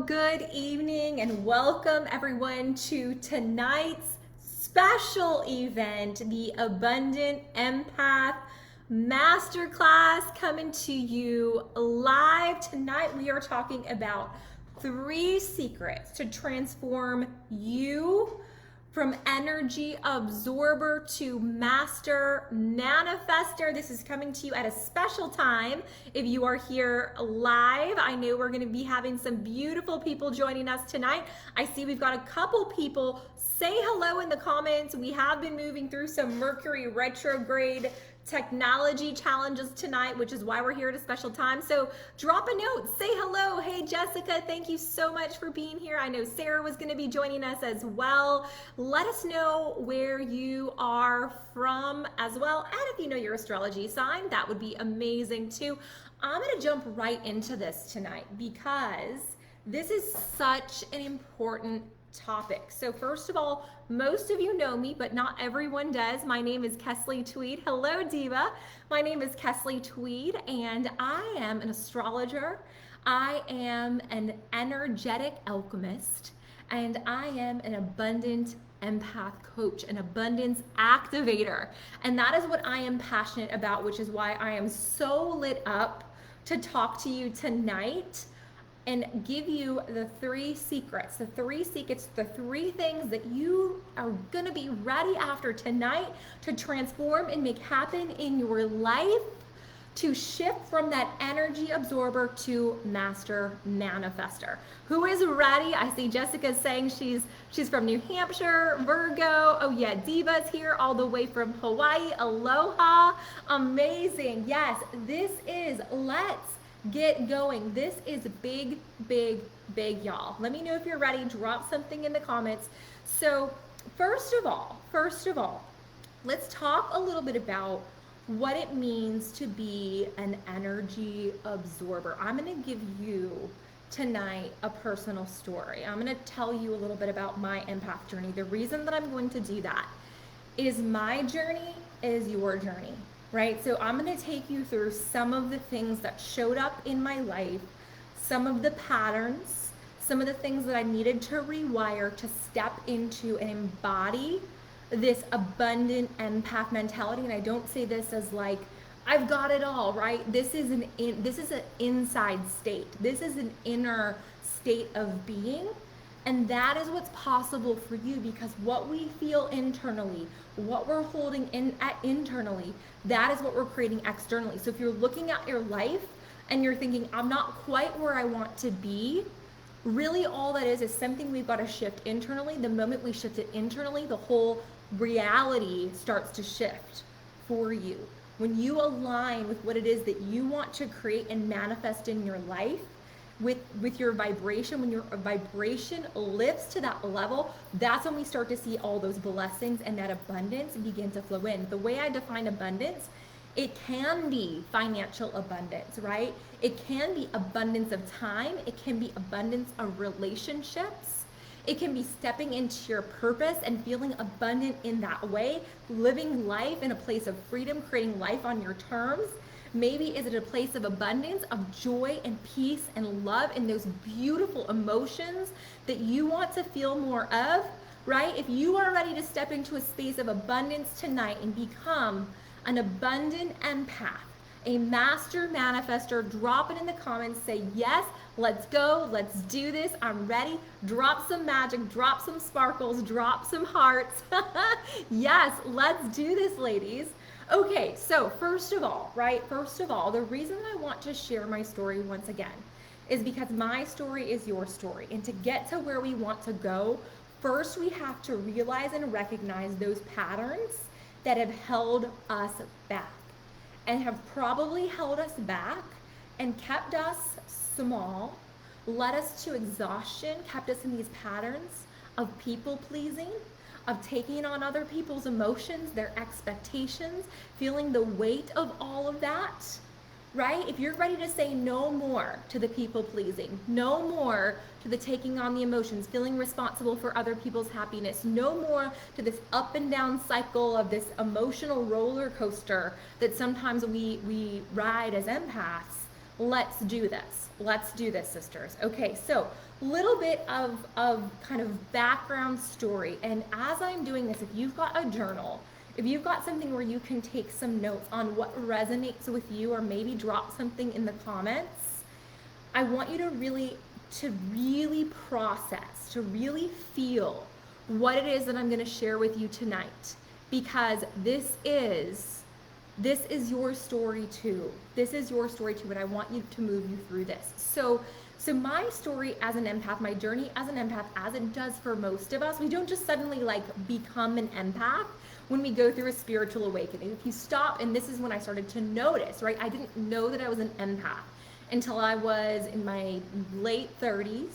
good evening and welcome everyone to tonight's special event, the Abundant Empath Masterclass, coming to you live. Tonight we are talking about 3 secrets to transform you from energy absorber to master manifestor. This is coming to you at a special time. If you are here live, I know we're going to be having some beautiful people joining us tonight. I see we've got a couple people. Say hello in the comments. We have been moving through some Mercury retrograde technology challenges tonight, which is why we're here at a special time. So drop a note, say hello. Hey Jessica, thank you so much for being here. I know Sarah was going to be joining us as well. Let us know where you are from as well, and if you know your astrology sign, that would be amazing too. I'm going to jump right into this tonight because this is such an important topic. So first of all, most of you know me, but not everyone does. My name is Kesley Tweed. Hello, Diva. My name is Kesley Tweed, and I am an astrologer. I am an energetic alchemist, and I am an abundant empath coach, an abundance activator. And that is what I am passionate about, which is why I am so lit up to talk to you tonight and give you the 3 secrets, the 3 things that you are gonna be ready after tonight to transform and make happen in your life, to shift from that energy absorber to master manifestor. Who is ready? I see Jessica saying she's from New Hampshire, Virgo. Oh yeah, Diva's here all the way from Hawaii. Aloha, amazing. Yes, this is, let's get going. This is big, big, big, y'all. Let me know if you're ready. Drop something in the comments. So first of all, let's talk a little bit about what it means to be an energy absorber. I'm going to give you tonight a personal story. I'm going to tell you a little bit about my empath journey. The reason that I'm going to do that is my journey is your journey. Right? So I'm going to take you through some of the things that showed up in my life, some of the patterns, some of the things that I needed to rewire to step into and embody this abundant empath mentality. And I don't say this as like, I've got it all, right? This is an inside state. This is an inner state of being. And that is what's possible for you, because what we feel internally, what we're holding in internally, that is what we're creating externally. So if you're looking at your life and you're thinking, I'm not quite where I want to be, really all that is something we've got to shift internally. The moment we shift it internally, the whole reality starts to shift for you. When you align with what it is that you want to create and manifest in your life, with your vibration, when your vibration lifts to that level, that's when we start to see all those blessings and that abundance begin to flow in. The way I define abundance, it can be financial abundance, right? It can be abundance of time. It can be abundance of relationships. It can be stepping into your purpose and feeling abundant in that way, living life in a place of freedom, creating life on your terms. Maybe is it a place of abundance, of joy and peace and love and those beautiful emotions that you want to feel more of, right? If you are ready to step into a space of abundance tonight and become an abundant empath, a master manifestor, drop it in the comments. Say, yes, let's go. Let's do this. I'm ready. Drop some magic, drop some sparkles, drop some hearts. Yes, let's do this, ladies. Okay, so first of all, the reason I want to share my story once again is because my story is your story. And to get to where we want to go, first we have to realize and recognize those patterns that have held us back and have probably held us back and kept us small, led us to exhaustion, kept us in these patterns of people pleasing, of taking on other people's emotions, their expectations, feeling the weight of all of that, right? If you're ready to say no more to the people pleasing, no more to the taking on the emotions, feeling responsible for other people's happiness, no more to this up and down cycle of this emotional roller coaster that sometimes we ride as empaths, Let's do this. Let's do this, sisters. Okay, so little bit of kind of background story. And as I'm doing this, if you've got a journal, if you've got something where you can take some notes on what resonates with you, or maybe drop something in the comments, I want you to really process, to really feel what it is that I'm going to share with you tonight, because this is your story too. This is your story too, and I want you to move you through this. So my story as an empath, my journey as an empath, as it does for most of us, we don't just suddenly like become an empath when we go through a spiritual awakening. If you stop, and this is when I started to notice, right? I didn't know that I was an empath until I was in my late 30s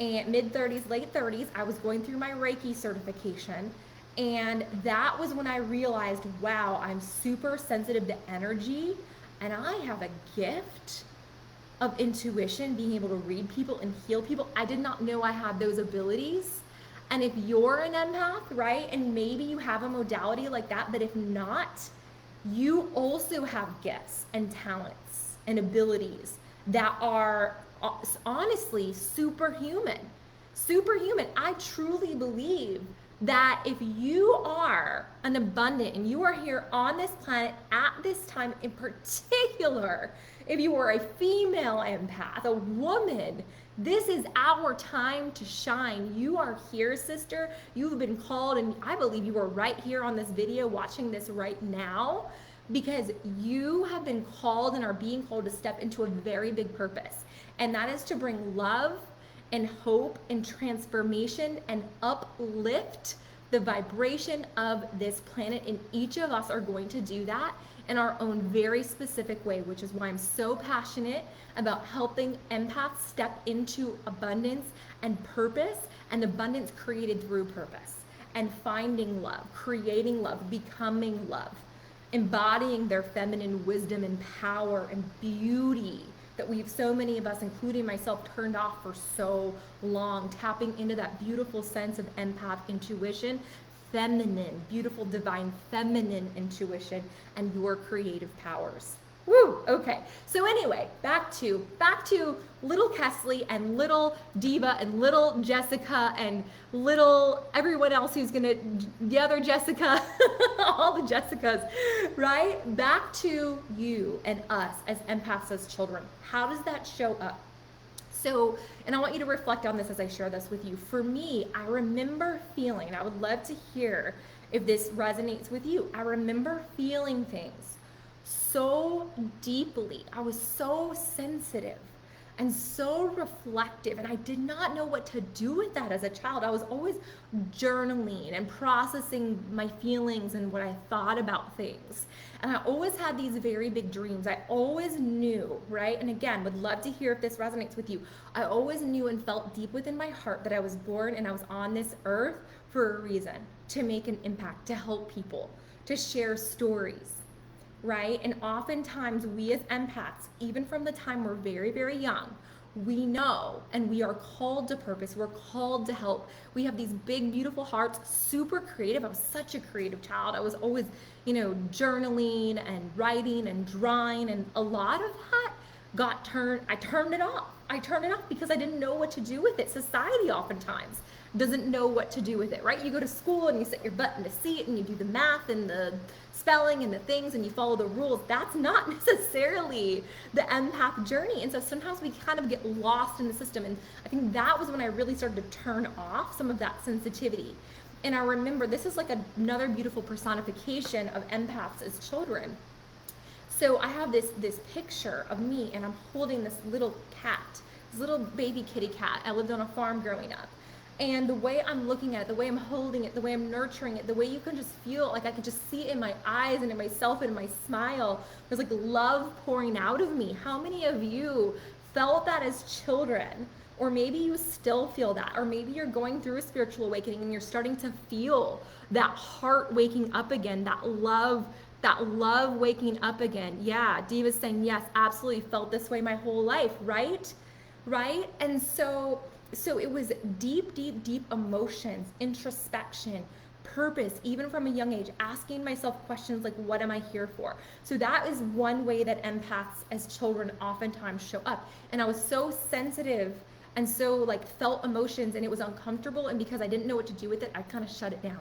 and mid 30s, late 30s. I was going through my Reiki certification. And that was when I realized, wow, I'm super sensitive to energy, and I have a gift of intuition, being able to read people and heal people. I did not know I had those abilities. And if you're an empath, right, and maybe you have a modality like that, but if not, you also have gifts and talents and abilities that are honestly superhuman. Superhuman. I truly believe that if you are an abundant and you are here on this planet at this time, in particular, if you are a female empath, a woman, this is our time to shine. You are here, sister. You've been called, and I believe you are right here on this video watching this right now, because you have been called and are being called to step into a very big purpose. And that is to bring love and hope and transformation and uplift the vibration of this planet. And each of us are going to do that in our own very specific way, which is why I'm so passionate about helping empaths step into abundance and purpose, and abundance created through purpose, and finding love, creating love, becoming love, embodying their feminine wisdom and power and beauty that so many of us, including myself, turned off for so long, tapping into that beautiful sense of empath intuition, feminine, beautiful, divine, feminine intuition, and your creative powers. Woo, okay. So anyway, back to little Kesley and little Diva and little Jessica and little everyone else who's the other Jessica, all the Jessicas, right? Back to you and us as empaths, as children. How does that show up? So, and I want you to reflect on this as I share this with you. For me, I remember feeling, and I would love to hear if this resonates with you. I remember feeling things so deeply. I was so sensitive and so reflective, and I did not know what to do with that as a child. I was always journaling and processing my feelings and what I thought about things. And I always had these very big dreams. I always knew, right? And again, would love to hear if this resonates with you. I always knew and felt deep within my heart that I was born and I was on this earth for a reason, to make an impact, to help people, to share stories, right? And oftentimes we as empaths, even from the time we're very, very young, we know and we are called to purpose. We're called to help. We have these big, beautiful hearts, super creative. I was such a creative child. I was always, journaling and writing and drawing, and a lot of that I turned it off. I turned it off because I didn't know what to do with it. Society oftentimes doesn't know what to do with it, right? You go to school and you sit your butt in a seat and you do the math and the spelling and the things and you follow the rules. That's not necessarily the empath journey. And so sometimes we kind of get lost in the system. And I think that was when I really started to turn off some of that sensitivity. And I remember this is like another beautiful personification of empaths as children. So I have this picture of me, and I'm holding this little cat, this little baby kitty cat. I lived on a farm growing up. And the way I'm looking at it, the way I'm holding it, the way I'm nurturing it, the way you can just feel, like I could just see it in my eyes and in myself and in my smile. There's like love pouring out of me. How many of you felt that as children? Or maybe you still feel that. Or maybe you're going through a spiritual awakening and you're starting to feel that heart waking up again, that love waking up again. Yeah, Diva's saying, yes, absolutely felt this way my whole life, right? Right? And so it was deep, deep, deep emotions, introspection, purpose, even from a young age, asking myself questions like, what am I here for? So that is one way that empaths as children oftentimes show up. And I was so sensitive and so like felt emotions, and it was uncomfortable. And because I didn't know what to do with it, I kind of shut it down.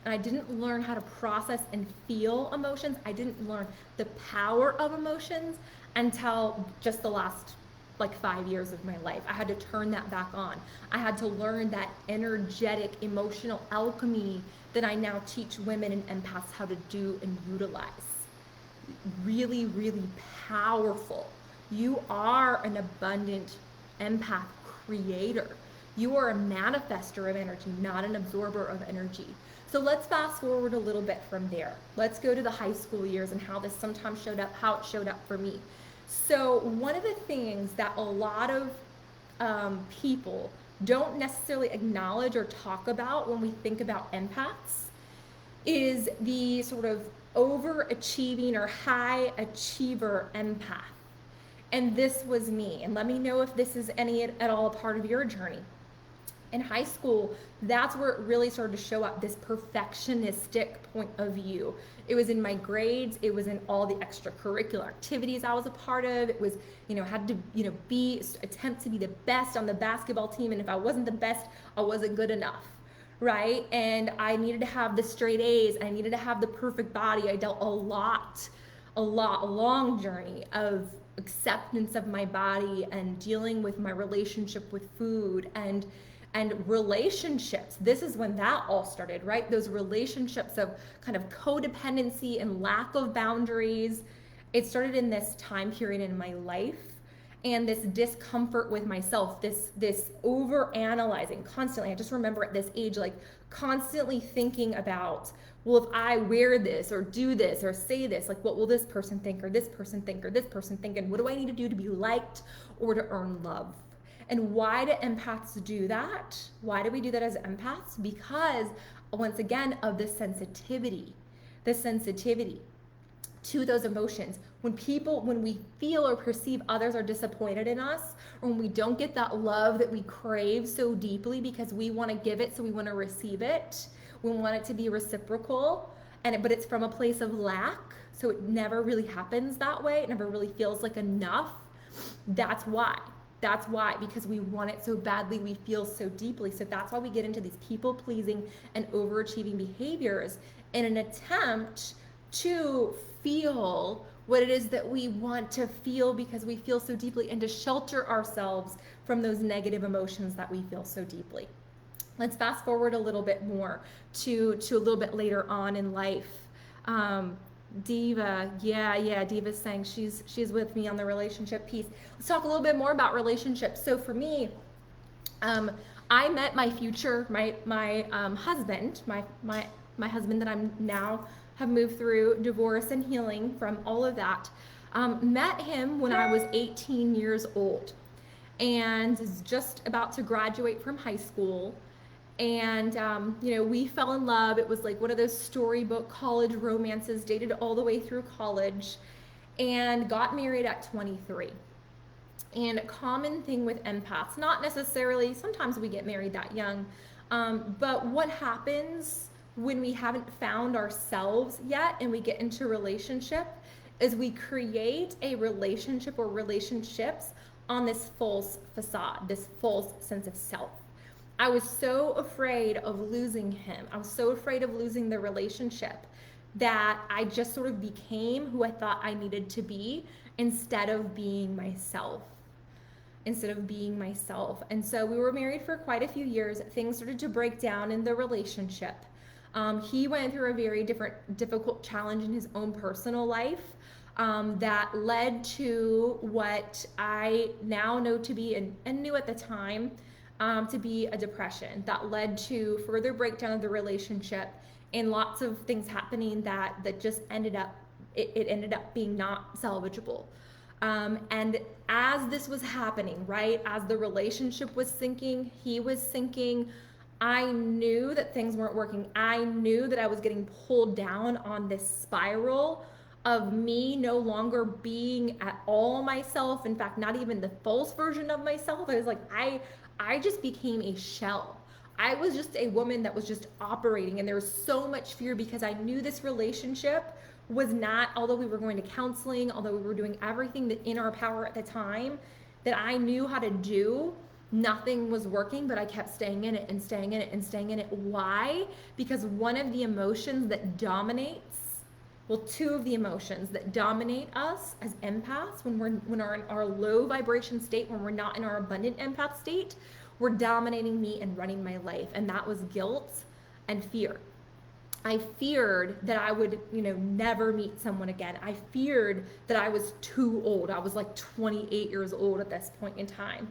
And I didn't learn how to process and feel emotions. I didn't learn the power of emotions until just the last like 5 years of my life. I had to turn that back on. I had to learn that energetic, emotional alchemy that I now teach women and empaths how to do and utilize. Really, really powerful. You are an abundant empath creator. You are a manifestor of energy, not an absorber of energy. So let's fast forward a little bit from there. Let's go to the high school years and how this sometimes showed up, how it showed up for me. So one of the things that a lot of people don't necessarily acknowledge or talk about when we think about empaths is the sort of overachieving or high achiever empath. And this was me. And let me know if this is any at all a part of your journey. In high school, that's where it really started to show up, this perfectionistic point of view. It was in my grades, it was in all the extracurricular activities I was a part of. It was, had to, attempt to be the best on the basketball team. And if I wasn't the best, I wasn't good enough, right? And I needed to have the straight A's. I needed to have the perfect body. I dealt a long journey of acceptance of my body and dealing with my relationship with food and relationships. This is when that all started, right? Those relationships of kind of codependency and lack of boundaries. It started in this time period in my life, and this discomfort with myself, this over analyzing constantly. I just remember at this age, like constantly thinking about, well, if I wear this or do this or say this, like what will this person think or this person think or this person think, and what do I need to do to be liked or to earn love? And why do empaths do that? Why do we do that as empaths? Because, once again, of the sensitivity to those emotions. When we feel or perceive others are disappointed in us, or when we don't get that love that we crave so deeply because we want to give it, so we want to receive it, we want it to be reciprocal, but it's from a place of lack, so it never really happens that way. It never really feels like enough. That's why, because we want it so badly, we feel so deeply. So that's why we get into these people-pleasing and overachieving behaviors in an attempt to feel what it is that we want to feel because we feel so deeply, and to shelter ourselves from those negative emotions that we feel so deeply. Let's fast forward a little bit more to a little bit later on in life. Diva, Diva's saying she's with me on the relationship piece. Let's talk a little bit more about relationships. So for me, I met my future, my husband, my husband that I'm now have moved through divorce and healing from all of that. Met him when I was 18 years old, and is just about to graduate from high school. And, we fell in love. It was like one of those storybook college romances, dated all the way through college, and got married at 23. And a common thing with empaths, not necessarily, sometimes we get married that young, but what happens when we haven't found ourselves yet and we get into a relationship is we create a relationship or relationships on this false facade, this false sense of self. I was so afraid of losing him. I was so afraid of losing the relationship that I just sort of became who I thought I needed to be instead of being myself. And so we were married for quite a few years. Things started to break down in the relationship. He went through a very difficult challenge in his own personal life that led to what I now know to be, and knew at the time, to be a depression that led to further breakdown of the relationship and lots of things happening that just ended up being not salvageable. And as this was happening, right, as the relationship was sinking, he was sinking, I knew that things weren't working. I knew that I was getting pulled down on this spiral of me no longer being at all myself. In fact, not even the false version of myself. I was like, I just became a shell. I was just a woman that was just operating, and there was so much fear because I knew this relationship was not, although we were going to counseling, although we were doing everything that in our power at the time that I knew how to do, nothing was working, but I kept staying in it and staying in it and staying in it. Why? Because one of the emotions that dominates, well, two of the emotions that dominate us as empaths when we're in our low vibration state, when we're not in our abundant empath state, were dominating me and running my life. And that was guilt and fear. I feared that I would, never meet someone again. I feared that I was too old. I was like 28 years old at this point in time.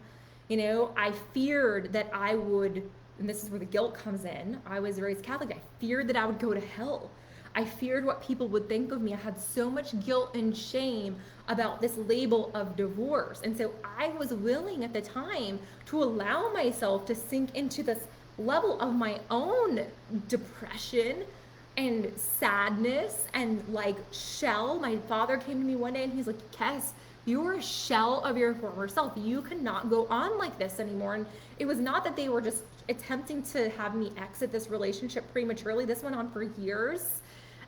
I feared that I would, and this is where the guilt comes in. I was raised Catholic. I feared that I would go to hell. I feared what people would think of me. I had so much guilt and shame about this label of divorce. And so I was willing at the time to allow myself to sink into this level of my own depression and sadness and like shell. My father came to me one day and he's like, Kes, you're a shell of your former self. You cannot go on like this anymore. And it was not that they were just attempting to have me exit this relationship prematurely. This went on for years.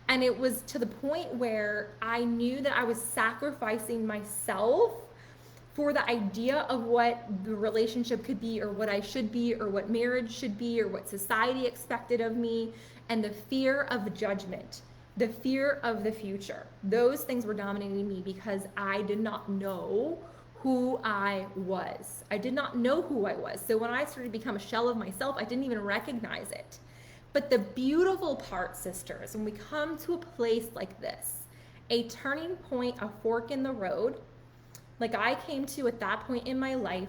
And it was to the point where I knew that I was sacrificing myself for the idea of what the relationship could be, or what I should be, or what marriage should be, or what society expected of me, and the fear of judgment, the fear of the future. Those things were dominating me because I did not know who I was. I did not know who I was. So when I started to become a shell of myself, I didn't even recognize it. But the beautiful part, sisters, when we come to a place like this, a turning point, a fork in the road, like I came to at that point in my life,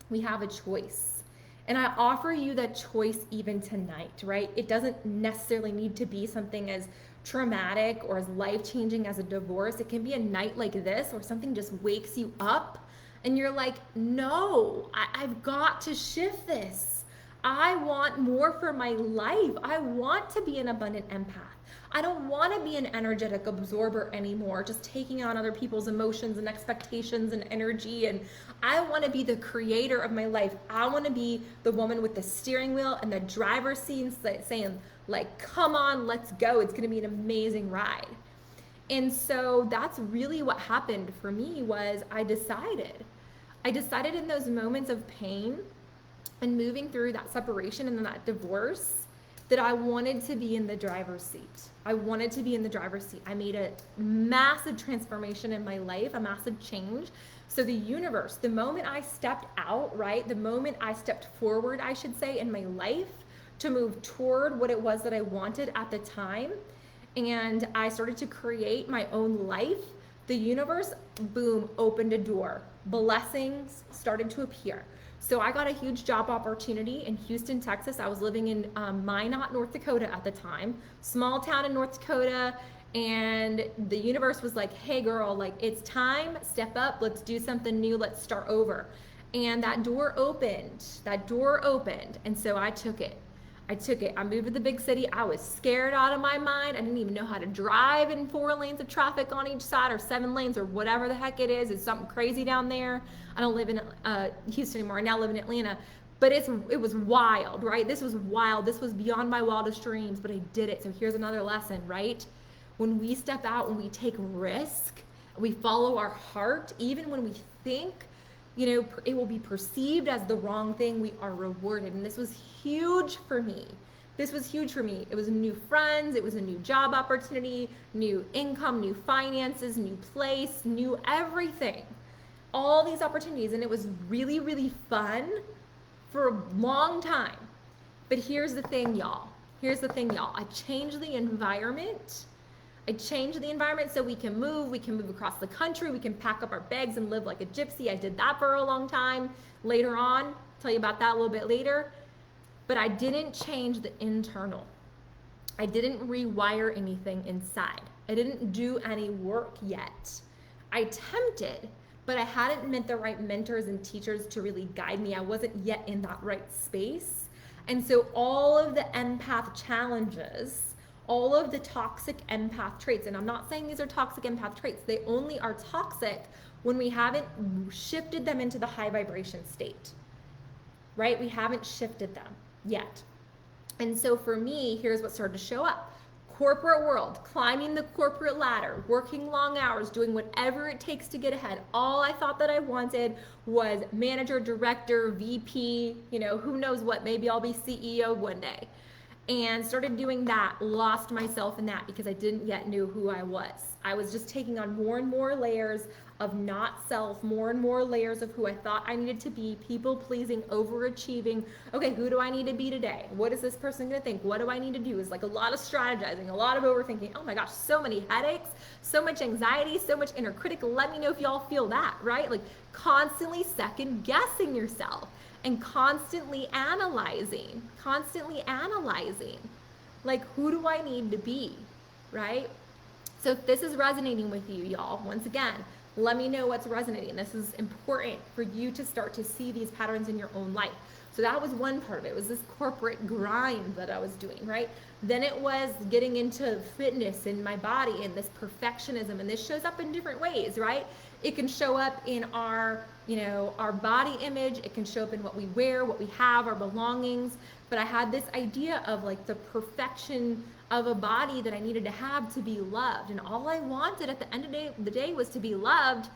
we have a choice. And I offer you that choice even tonight, right? It doesn't necessarily need to be something as traumatic or as life-changing as a divorce. It can be a night like this where something just wakes you up and you're like, no, I've got to shift this. I want more for my life. I want to be an abundant empath. I don't want to be an energetic absorber anymore, just taking on other people's emotions and expectations and energy. And I want to be the creator of my life. I want to be the woman with the steering wheel and the driver's seat saying, like, come on, let's go. It's going to be an amazing ride. And so that's really what happened for me. Was I decided in those moments of pain and moving through that separation and then that divorce, that I wanted to be in the driver's seat. I wanted to be in the driver's seat. I made a massive transformation in my life, a massive change. So the universe, the moment I stepped out, right? The moment I stepped forward, I should say, in my life to move toward what it was that I wanted at the time, and I started to create my own life, the universe, boom, opened a door. Blessings started to appear. So I got a huge job opportunity in Houston, Texas. I was living in Minot, North Dakota at the time, small town in North Dakota. And the universe was like, hey girl, like it's time, step up, let's do something new, let's start over. And that door opened. And so I took it. I moved to the big city. I was scared out of my mind. I didn't even know how to drive in 4 lanes of traffic on each side, or 7 lanes, or whatever the heck it is. It's something crazy down there. I don't live in Houston anymore. I now live in Atlanta. But it was wild, right? This was wild. This was beyond my wildest dreams, but I did it. So here's another lesson, right? When we step out and we take risk, we follow our heart, even when we think, it will be perceived as the wrong thing, we are rewarded. And this was huge for me. It was new friends, it was a new job opportunity, new income, new finances, new place, new everything. All these opportunities, and it was really, really fun for a long time. But here's the thing, y'all. I changed the environment. So we can move across the country, we can pack up our bags and live like a gypsy. I did that for a long time. Later on, tell you about that a little bit later. But I didn't change the internal. I didn't rewire anything inside. I didn't do any work yet. I attempted, but I hadn't met the right mentors and teachers to really guide me. I wasn't yet in that right space. And so all of the empath challenges, all of the toxic empath traits, and I'm not saying these are toxic empath traits, they only are toxic when we haven't shifted them into the high vibration state, right? We haven't shifted them. yet. And so for me, here's what started to show up. Corporate world, climbing the corporate ladder, working long hours, doing whatever it takes to get ahead. All I thought that I wanted was manager, director, VP, who knows what, maybe I'll be CEO one day. And started doing that, lost myself in that because I didn't yet know who I was. I was just taking on more and more layers of not self, more and more layers of who I thought I needed to be, people pleasing, overachieving. Okay, who do I need to be today? What is this person gonna think? What do I need to do? It's like a lot of strategizing, a lot of overthinking. Oh my gosh, so many headaches, so much anxiety, so much inner critic. Let me know if y'all feel that, right? Like constantly second guessing yourself and constantly analyzing. Like, who do I need to be, right? So if this is resonating with you, y'all, once again, let me know what's resonating. This is important for you to start to see these patterns in your own life. So that was one part of it. It was this corporate grind that I was doing, right? Then it was getting into fitness in my body and this perfectionism. And this shows up in different ways, right? It can show up in our body image. It can show up in what we wear, what we have, our belongings. But I had this idea of like the perfection of a body that I needed to have to be loved. And all I wanted at the end of the day was to be loved.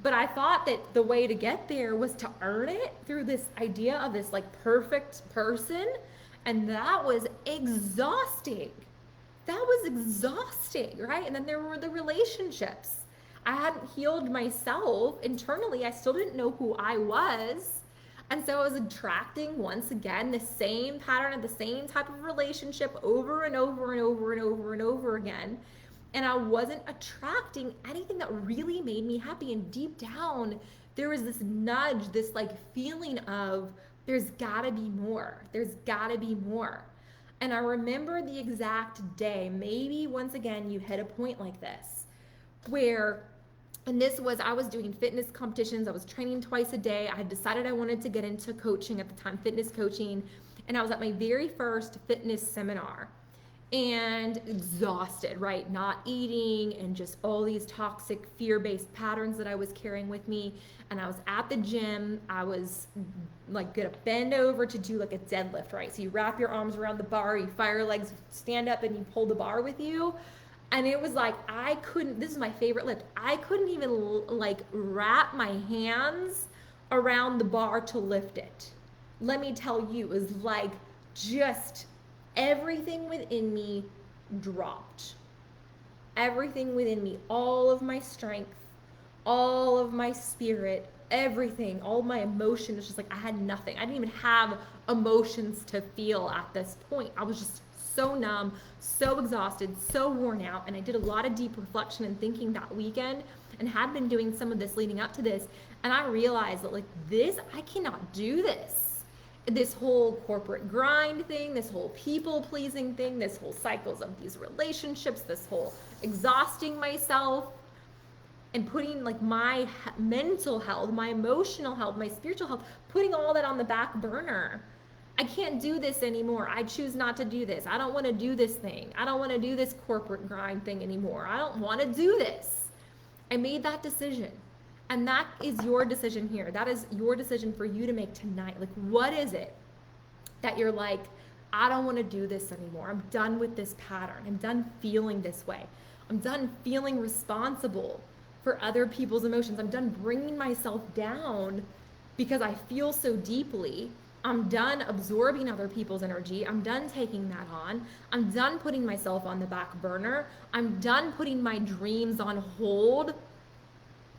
But I thought that the way to get there was to earn it through this idea of this like perfect person. And that was exhausting. Right? And then there were the relationships. I hadn't healed myself internally. I still didn't know who I was. And so I was attracting, once again, the same pattern of the same type of relationship over and over again. And I wasn't attracting anything that really made me happy. And deep down, there was this nudge, this like feeling of there's gotta be more. And I remember the exact day, maybe once again, you hit a point like this, where I was doing fitness competitions. I was training twice a day. I had decided I wanted to get into coaching at the time, fitness coaching. And I was at my very first fitness seminar and exhausted, right? Not eating and just all these toxic fear-based patterns that I was carrying with me. And I was at the gym. I was like gonna bend over to do like a deadlift, right? So you wrap your arms around the bar, you fire your legs, stand up, and you pull the bar with you. And it was like, this is my favorite lift. I couldn't even like wrap my hands around the bar to lift it. Let me tell you, it was like just everything within me dropped. Everything within me, all of my strength, all of my spirit, everything, all my emotion, it's just like I had nothing. I didn't even have emotions to feel at this point. I was just so numb, so exhausted, so worn out. And I did a lot of deep reflection and thinking that weekend and had been doing some of this leading up to this. And I realized that like this, I cannot do this. This whole corporate grind thing, this whole people pleasing thing, this whole cycles of these relationships, this whole exhausting myself and putting like my mental health, my emotional health, my spiritual health, putting all that on the back burner. I can't do this anymore. I choose not to do this. I don't want to do this thing. I don't want to do this corporate grind thing anymore. I don't want to do this. I made that decision. And that is your decision here. That is your decision for you to make tonight. Like, what is it that you're like, I don't want to do this anymore. I'm done with this pattern. I'm done feeling this way. I'm done feeling responsible for other people's emotions. I'm done bringing myself down because I feel so deeply. I'm done absorbing other people's energy. I'm done taking that on. I'm done putting myself on the back burner. I'm done putting my dreams on hold.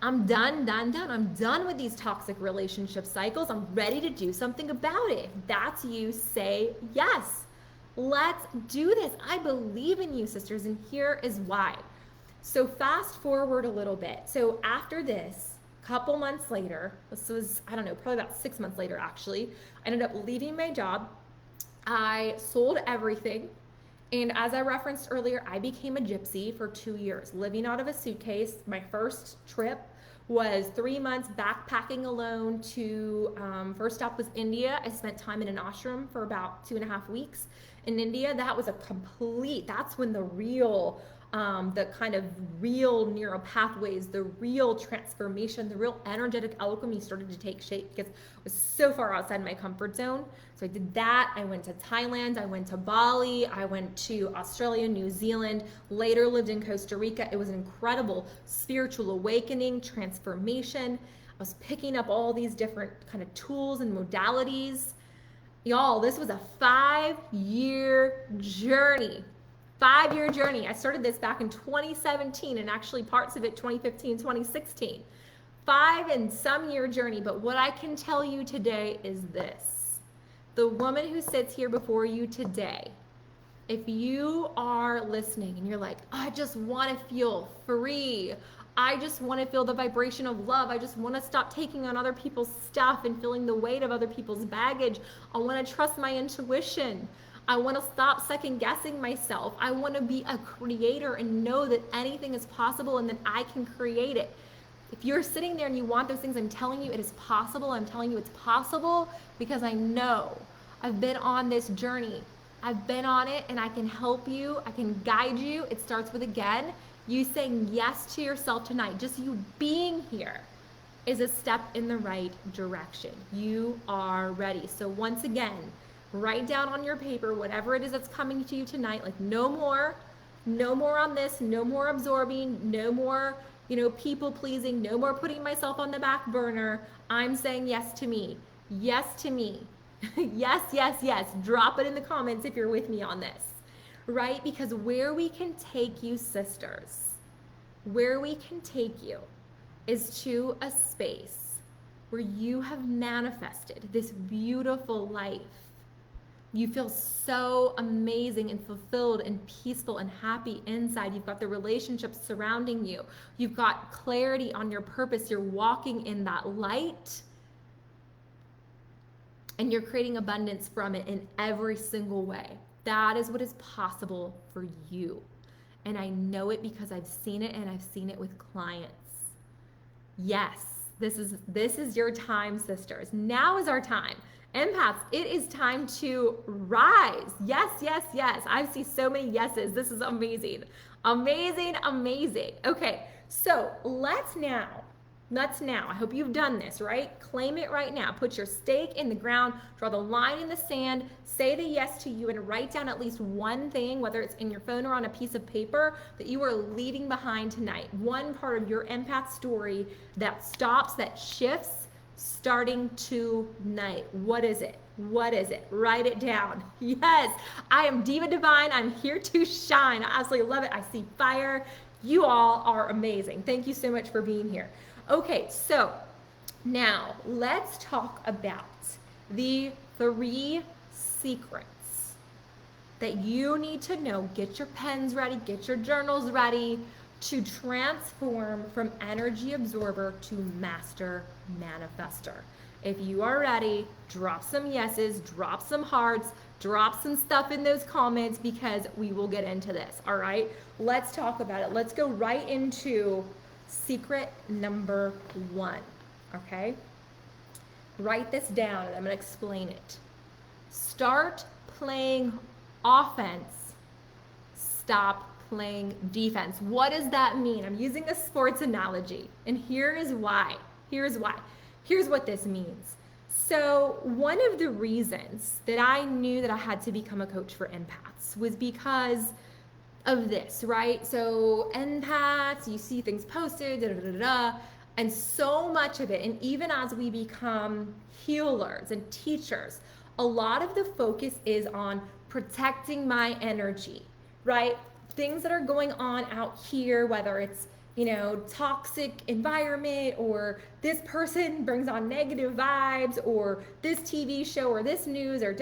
I'm done. I'm done with these toxic relationship cycles. I'm ready to do something about it. If that's you, say yes. Let's do this. I believe in you, sisters, and here is why. So fast forward a little bit. So after this, couple months later, this was, I don't know, probably about 6 months later actually, I ended up leaving my job. I sold everything. And as I referenced earlier, I became a gypsy for 2 years, living out of a suitcase. My first trip was 3 months backpacking alone to, first stop was India. I spent time in an ashram for about 2.5 weeks in India. That was that's when the real the kind of real neural pathways, the real transformation, the real energetic alchemy started to take shape because I was so far outside my comfort zone. So I did that. I went to Thailand, I went to Bali, I went to Australia, New Zealand, later lived in Costa Rica. It was an incredible spiritual awakening, transformation. I was picking up all these different kind of tools and modalities. Y'all, this was a 5-year journey. 5-year journey. I started this back in 2017 and actually parts of it 2015, 2016. 5 and some year journey. But what I can tell you today is this. The woman who sits here before you today, if you are listening and you're like, I just want to feel free. I just want to feel the vibration of love. I just want to stop taking on other people's stuff and feeling the weight of other people's baggage. I want to trust my intuition. I want to stop second guessing myself. I want to be a creator and know that anything is possible and that I can create it. If you're sitting there and you want those things, I'm telling you it is possible. I'm telling you it's possible because I know I've been on this journey. I've been on it and I can help you. I can guide you. It starts with, again, you saying yes to yourself tonight. Just you being here is a step in the right direction. You are ready. So once again, write down on your paper whatever it is that's coming to you tonight. Like no more on this, no more absorbing, no more, people pleasing, no more putting myself on the back burner. I'm saying yes to me. Yes to me. Yes, yes, yes. Drop it in the comments if you're with me on this. Right? Because where we can take you, sisters, where we can take you is to a space where you have manifested this beautiful life. You feel so amazing and fulfilled and peaceful and happy inside. You've got the relationships surrounding you. You've got clarity on your purpose. You're walking in that light. And you're creating abundance from it in every single way. That is what is possible for you. And I know it because I've seen it and I've seen it with clients. Yes, this is your time, sisters. Now is our time. Empaths, it is time to rise. Yes, yes, yes. I see so many yeses. This is amazing. Amazing, amazing. Okay, so let's now, I hope you've done this, right? Claim it right now. Put your stake in the ground, draw the line in the sand, say the yes to you, and write down at least one thing, whether it's in your phone or on a piece of paper, that you are leaving behind tonight. One part of your empath story that stops, that shifts, starting tonight. What is it? What is it? Write it down. Yes, I am Diva Divine. I'm here to shine. I absolutely love it. I see fire. You all are amazing. Thank you so much for being here. Okay, so now let's talk about the 3 secrets that you need to know. Get your pens ready, get your journals ready to transform from energy absorber to master manifestor. If you are ready, drop some yeses, drop some hearts, drop some stuff in those comments because we will get into this, all right? Let's talk about it. Let's go right into secret number 1, okay? Write this down and I'm gonna explain it. Start playing offense, stop playing defense. What does that mean? I'm using a sports analogy and here is why. Here's what this means. So one of the reasons that I knew that I had to become a coach for empaths was because of this, right? So empaths, you see things posted, and so much of it, and even as we become healers and teachers, a lot of the focus is on protecting my energy, right? Things that are going on out here, whether it's, toxic environment, or this person brings on negative vibes, or this TV show, or this news, or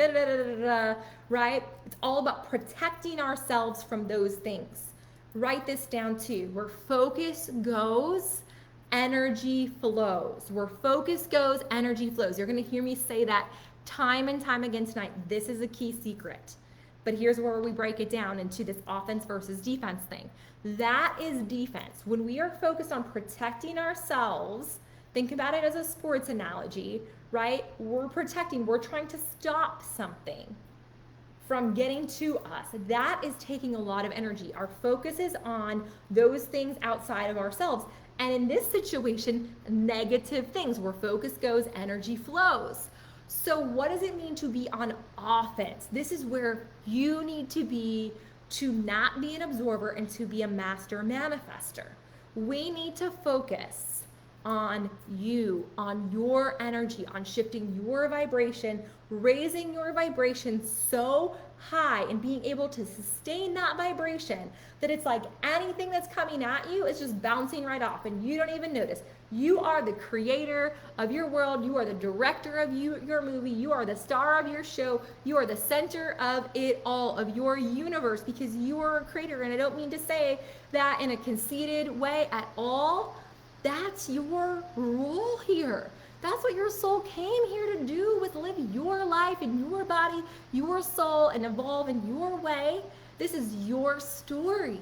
right? It's all about protecting ourselves from those things. Write this down too. Where focus goes, energy flows. Where focus goes, energy flows. You're going to hear me say that time and time again tonight. This is a key secret. But here's where we break it down into this offense versus defense thing. That is defense. When we are focused on protecting ourselves, think about it as a sports analogy, right? We're protecting, we're trying to stop something from getting to us. That is taking a lot of energy. Our focus is on those things outside of ourselves. And in this situation, negative things. Where focus goes, energy flows. So what does it mean to be on offense? This is where you need to be, to not be an absorber and to be a master manifester. We need to focus on you, on your energy, on shifting your vibration, raising your vibration so high and being able to sustain that vibration that it's like anything that's coming at you is just bouncing right off and you don't even notice. You are the creator of your world. You are the director of your movie. You are the star of your show. You are the center of it all, of your universe, because you are a creator. And I don't mean to say that in a conceited way at all. That's your role here. That's what your soul came here to do, with live your life in your body, your soul, and evolve in your way. This is your story.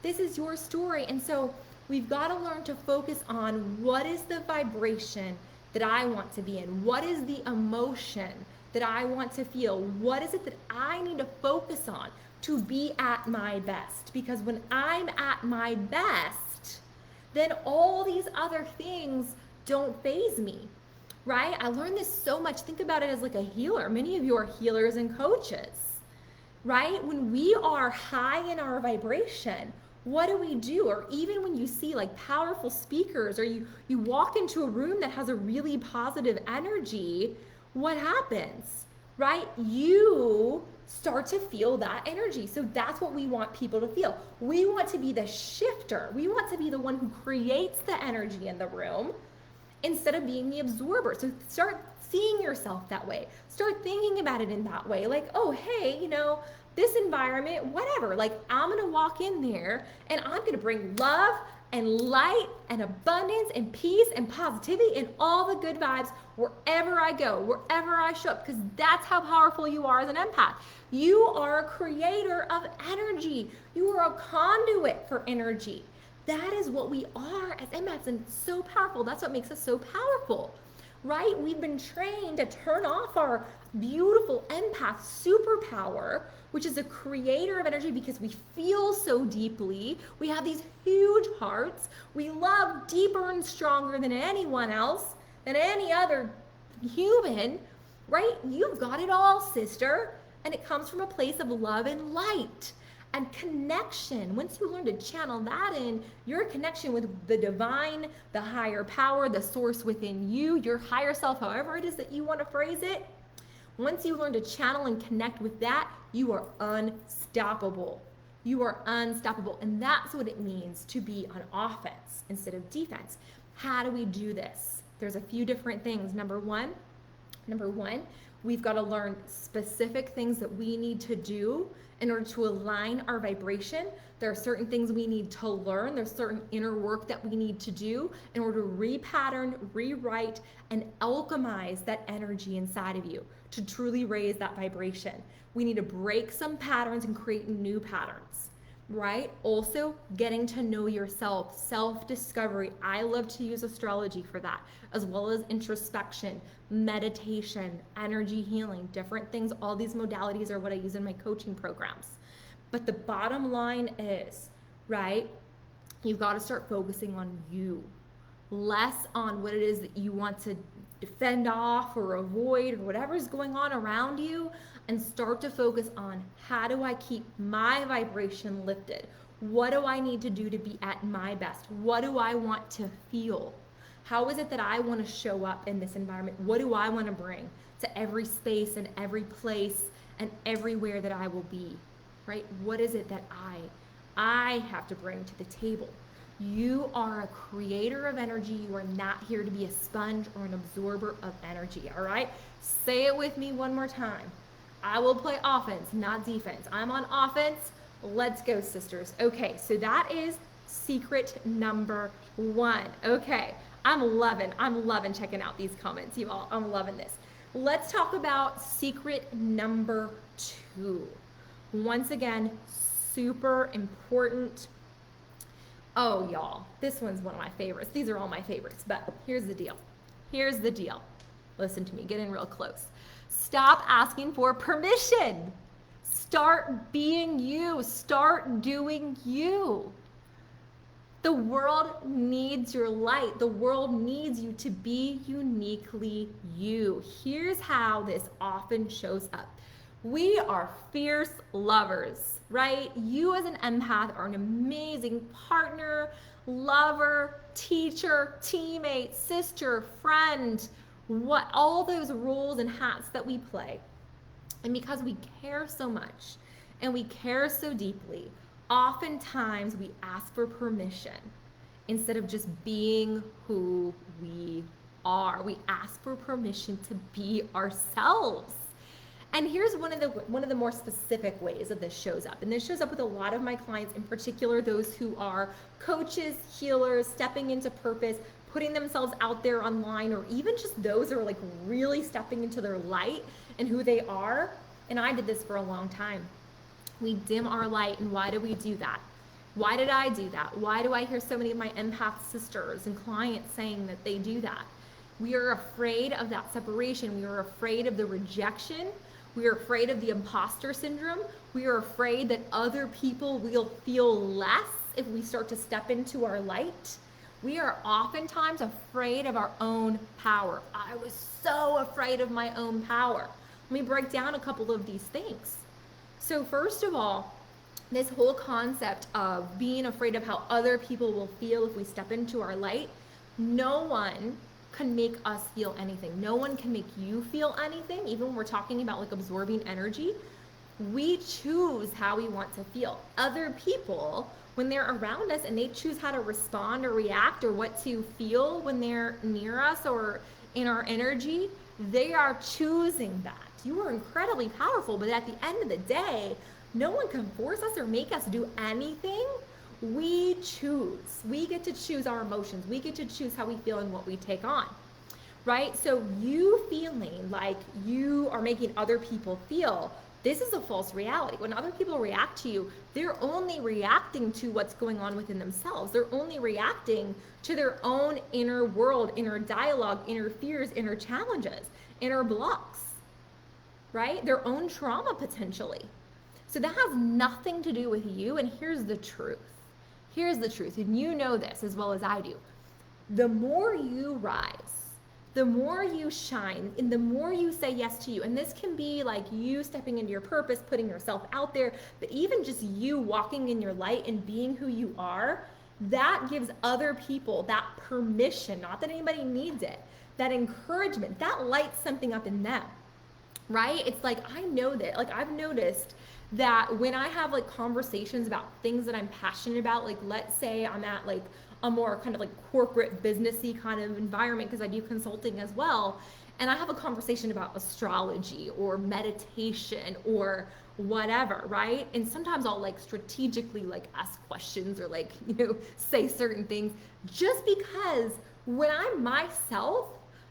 This is your story. And so we've got to learn to focus on what is the vibration that I want to be in? What is the emotion that I want to feel? What is it that I need to focus on to be at my best? Because when I'm at my best, then all these other things don't faze me, right? I learned this so much. Think about it as like a healer. Many of you are healers and coaches, right? When we are high in our vibration, what do? Or even when you see like powerful speakers, or you walk into a room that has a really positive energy, what happens, right? You start to feel that energy. So that's what we want people to feel. We want to be the shifter. We want to be the one who creates the energy in the room instead of being the absorber. So start seeing yourself that way. Start thinking about it in that way. Like, oh, hey, this environment, whatever, like I'm going to walk in there and I'm going to bring love and light and abundance and peace and positivity and all the good vibes wherever I go, wherever I show up, because that's how powerful you are as an empath. You are a creator of energy. You are a conduit for energy. That is what we are as empaths, and it's so powerful. That's what makes us so powerful, right? We've been trained to turn off our beautiful empath superpower, which is a creator of energy, because we feel so deeply. We have these huge hearts. We love deeper and stronger than anyone else, than any other human, right? You've got it all, sister. And it comes from a place of love and light and connection. Once you learn to channel that in, your connection with the divine, the higher power, the source within you, your higher self, however it is that you want to phrase it, once you learn to channel and connect with that, you are unstoppable. You are unstoppable. And that's what it means to be on offense instead of defense. How do we do this? There's a few different things. Number one, we've got to learn specific things that we need to do in order to align our vibration. There are certain things we need to learn. There's certain inner work that we need to do in order to repattern, rewrite, and alchemize that energy inside of you to truly raise that vibration. We need to break some patterns and create new patterns, right? Also, getting to know yourself, self-discovery. I love to use astrology for that, as well as introspection, meditation, energy healing, different things. All these modalities are what I use in my coaching programs. But the bottom line is, right, you've got to start focusing on you, less on what it is that you want to defend off or avoid or whatever's going on around you, and start to focus on, how do I keep my vibration lifted? What do I need to do to be at my best? What do I want to feel? How is it that I want to show up in this environment? What do I want to bring to every space and every place and everywhere that I will be, right? What is it that I have to bring to the table? You are a creator of energy. You are not here to be a sponge or an absorber of energy, all right? Say it with me one more time. I will play offense, not defense. I'm on offense. Let's go, sisters. Okay, so that is secret number one. Okay, I'm loving checking out these comments, you all. I'm loving this. Let's talk about secret number two. Once again, super important. Oh, y'all, this one's one of my favorites. These are all my favorites, but here's the deal. Here's the deal. Listen to me, get in real close. Stop asking for permission. Start being you. Start doing you. The world needs your light. The world needs you to be uniquely you. Here's how this often shows up. We are fierce lovers, right? You as an empath are an amazing partner, lover, teacher, teammate, sister, friend, what all those roles and hats that we play. And because we care so much and we care so deeply, oftentimes we ask for permission instead of just being who we are. We ask for permission to be ourselves. And here's one of the more specific ways that this shows up. And this shows up with a lot of my clients, in particular those who are coaches, healers, stepping into purpose, putting themselves out there online, or even just those who are like really stepping into their light and who they are. And I did this for a long time. We dim our light. And why do we do that? Why did I do that? Why do I hear so many of my empath sisters and clients saying that they do that? We are afraid of that separation. We are afraid of the rejection. We are afraid of the imposter syndrome. We are afraid that other people will feel less if we start to step into our light. We are oftentimes afraid of our own power. I was so afraid of my own power. Let me break down a couple of these things. So first of all, this whole concept of being afraid of how other people will feel if we step into our light, no one can make us feel anything. No one can make you feel anything. Even when we're talking about like absorbing energy, we choose how we want to feel. Other people, when they're around us and they choose how to respond or react or what to feel when they're near us or in our energy, they are choosing that. You are incredibly powerful, but at the end of the day, no one can force us or make us do anything. We choose. We get to choose our emotions. We get to choose how we feel and what we take on, right? So you feeling like you are making other people feel, this is a false reality. When other people react to you, they're only reacting to what's going on within themselves. They're only reacting to their own inner world, inner dialogue, inner fears, inner challenges, inner blocks, right? Their own trauma potentially. So that has nothing to do with you. And here's the truth. Here's the truth. And you know this as well as I do. The more you rise, the more you shine, and the more you say yes to you. And this can be like you stepping into your purpose, putting yourself out there, but even just you walking in your light and being who you are, that gives other people that permission, not that anybody needs it, that encouragement, that lights something up in them, right? It's like, I know that, like I've noticed that when I have like conversations about things that I'm passionate about, like let's say I'm at like a more kind of like corporate businessy kind of environment because I do consulting as well, and I have a conversation about astrology or meditation or whatever, right? And sometimes I'll like strategically like ask questions or like, say certain things just because when I'm myself,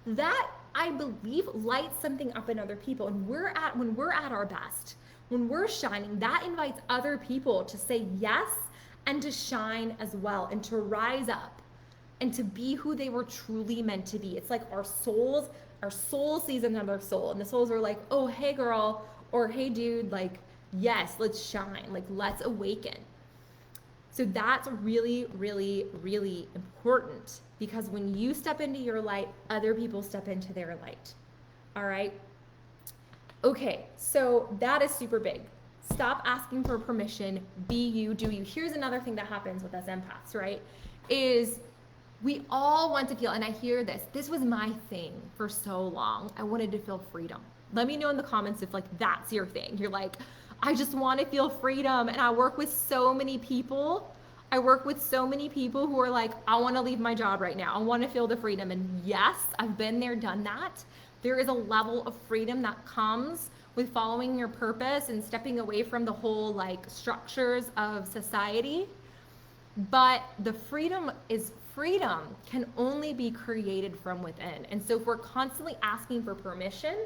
that I believe lights something up in other people. And when we're at our best, when we're shining, that invites other people to say yes and to shine as well and to rise up and to be who they were truly meant to be. It's like our soul sees another soul and the souls are like, oh, hey girl, or hey dude, like, yes, let's shine, like let's awaken. So that's really, really, really important because when you step into your light, other people step into their light. All right. Okay, so that is super big. Stop asking for permission. Be you, do you. Here's another thing that happens with us empaths, right? Is we all want to feel, and I hear this. This was my thing for so long. I wanted to feel freedom. Let me know in the comments if like that's your thing. You're like, I just want to feel freedom. And I work with so many people. Who are like, I want to leave my job right now. I want to feel the freedom. And yes, I've been there, done that. There is a level of freedom that comes with following your purpose and stepping away from the whole like structures of society. But the freedom can only be created from within. And so if we're constantly asking for permission,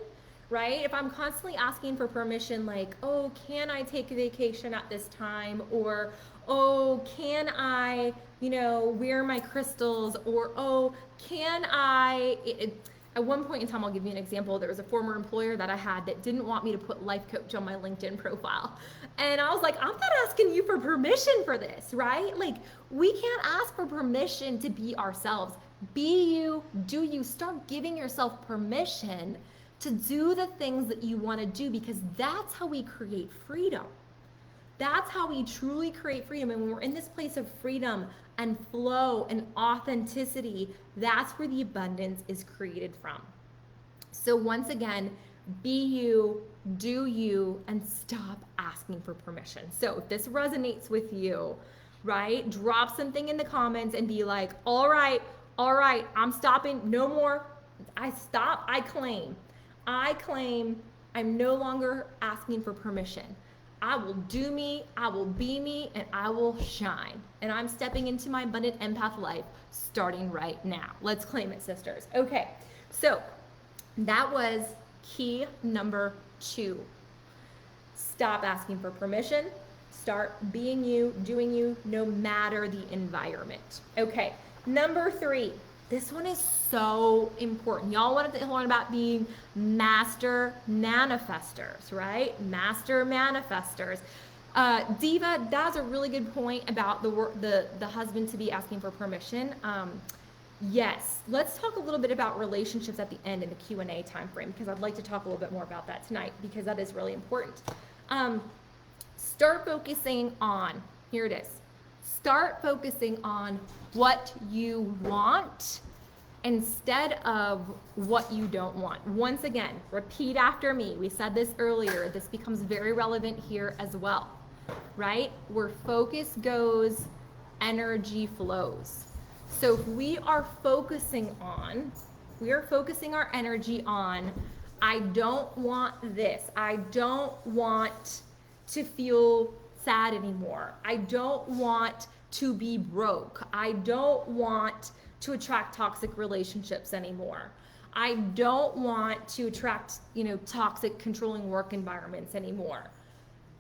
right? If I'm constantly asking for permission, like, oh, can I take a vacation at this time? Or, oh, can I, wear my crystals? Or, oh, can I, At one point in time, I'll give you an example. There was a former employer that I had that didn't want me to put life coach on my LinkedIn profile. And I was like, I'm not asking you for permission for this, right? Like, we can't ask for permission to be ourselves. Be you, do you. Start giving yourself permission to do the things that you want to do, because that's how we create freedom. That's how we truly create freedom. And when we're in this place of freedom and flow and authenticity, that's where the abundance is created from. So once again, be you, do you, and stop asking for permission. So if this resonates with you, right, drop something in the comments and be like, all right, I'm stopping, no more. I stop, I claim I'm no longer asking for permission. I will do me, I will be me, and I will shine. And I'm stepping into my abundant empath life starting right now. Let's claim it, sisters. Okay, so that was key number 2. Stop asking for permission. Start being you, doing you, no matter the environment. Okay, number 3. This one is so important. Y'all wanted to learn about being master manifestors, right? Master manifestors. Diva, that's a really good point about the husband to be asking for permission. Yes, let's talk a little bit about relationships at the end in the Q&A time frame, because I'd like to talk a little bit more about that tonight, because that is really important. Start focusing on, here it is. Start focusing on what you want instead of what you don't want. Once again, repeat after me. We said this earlier. This becomes very relevant here as well, right? Where focus goes, energy flows. So if we are focusing our energy on, I don't want this. I don't want to feel sad anymore. I don't want to be broke. I don't want to attract toxic relationships anymore. I don't want to attract, toxic controlling work environments anymore.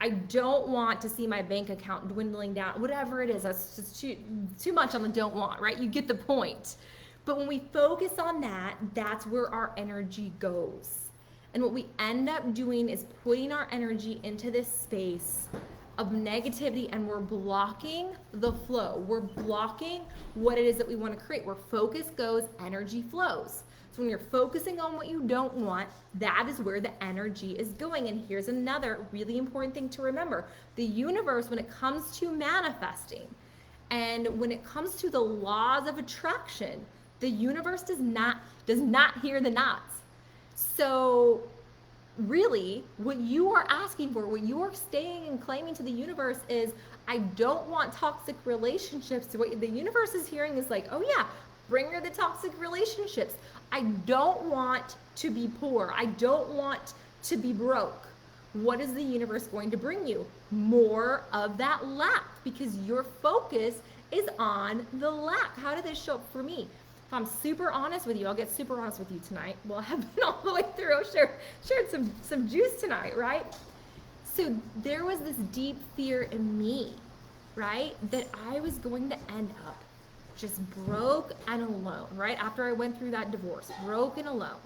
I don't want to see my bank account dwindling down, whatever it is. That's just too much on the don't want, right? You get the point. But when we focus on that, that's where our energy goes. And what we end up doing is putting our energy into this space of negativity, and we're blocking the flow. We're blocking what it is that we want to create. Where focus goes, energy flows. So when you're focusing on what you don't want, that is where the energy is going. And here's another really important thing to remember. The universe, when it comes to manifesting, and when it comes to the laws of attraction, the universe does not hear the nods. So really, what you are asking for, what you are staying and claiming to the universe is, I don't want toxic relationships. So what the universe is hearing is like, oh yeah, bring her the toxic relationships. I don't want to be poor. I don't want to be broke. What is the universe going to bring you? More of that lack, because your focus is on the lack. How did this show up for me? If I'm super honest with you, I'll get super honest with you tonight. Well, I have been all the way through. I shared some juice tonight, right? So there was this deep fear in me, right? That I was going to end up just broke and alone, right? After I went through that divorce, broke and alone.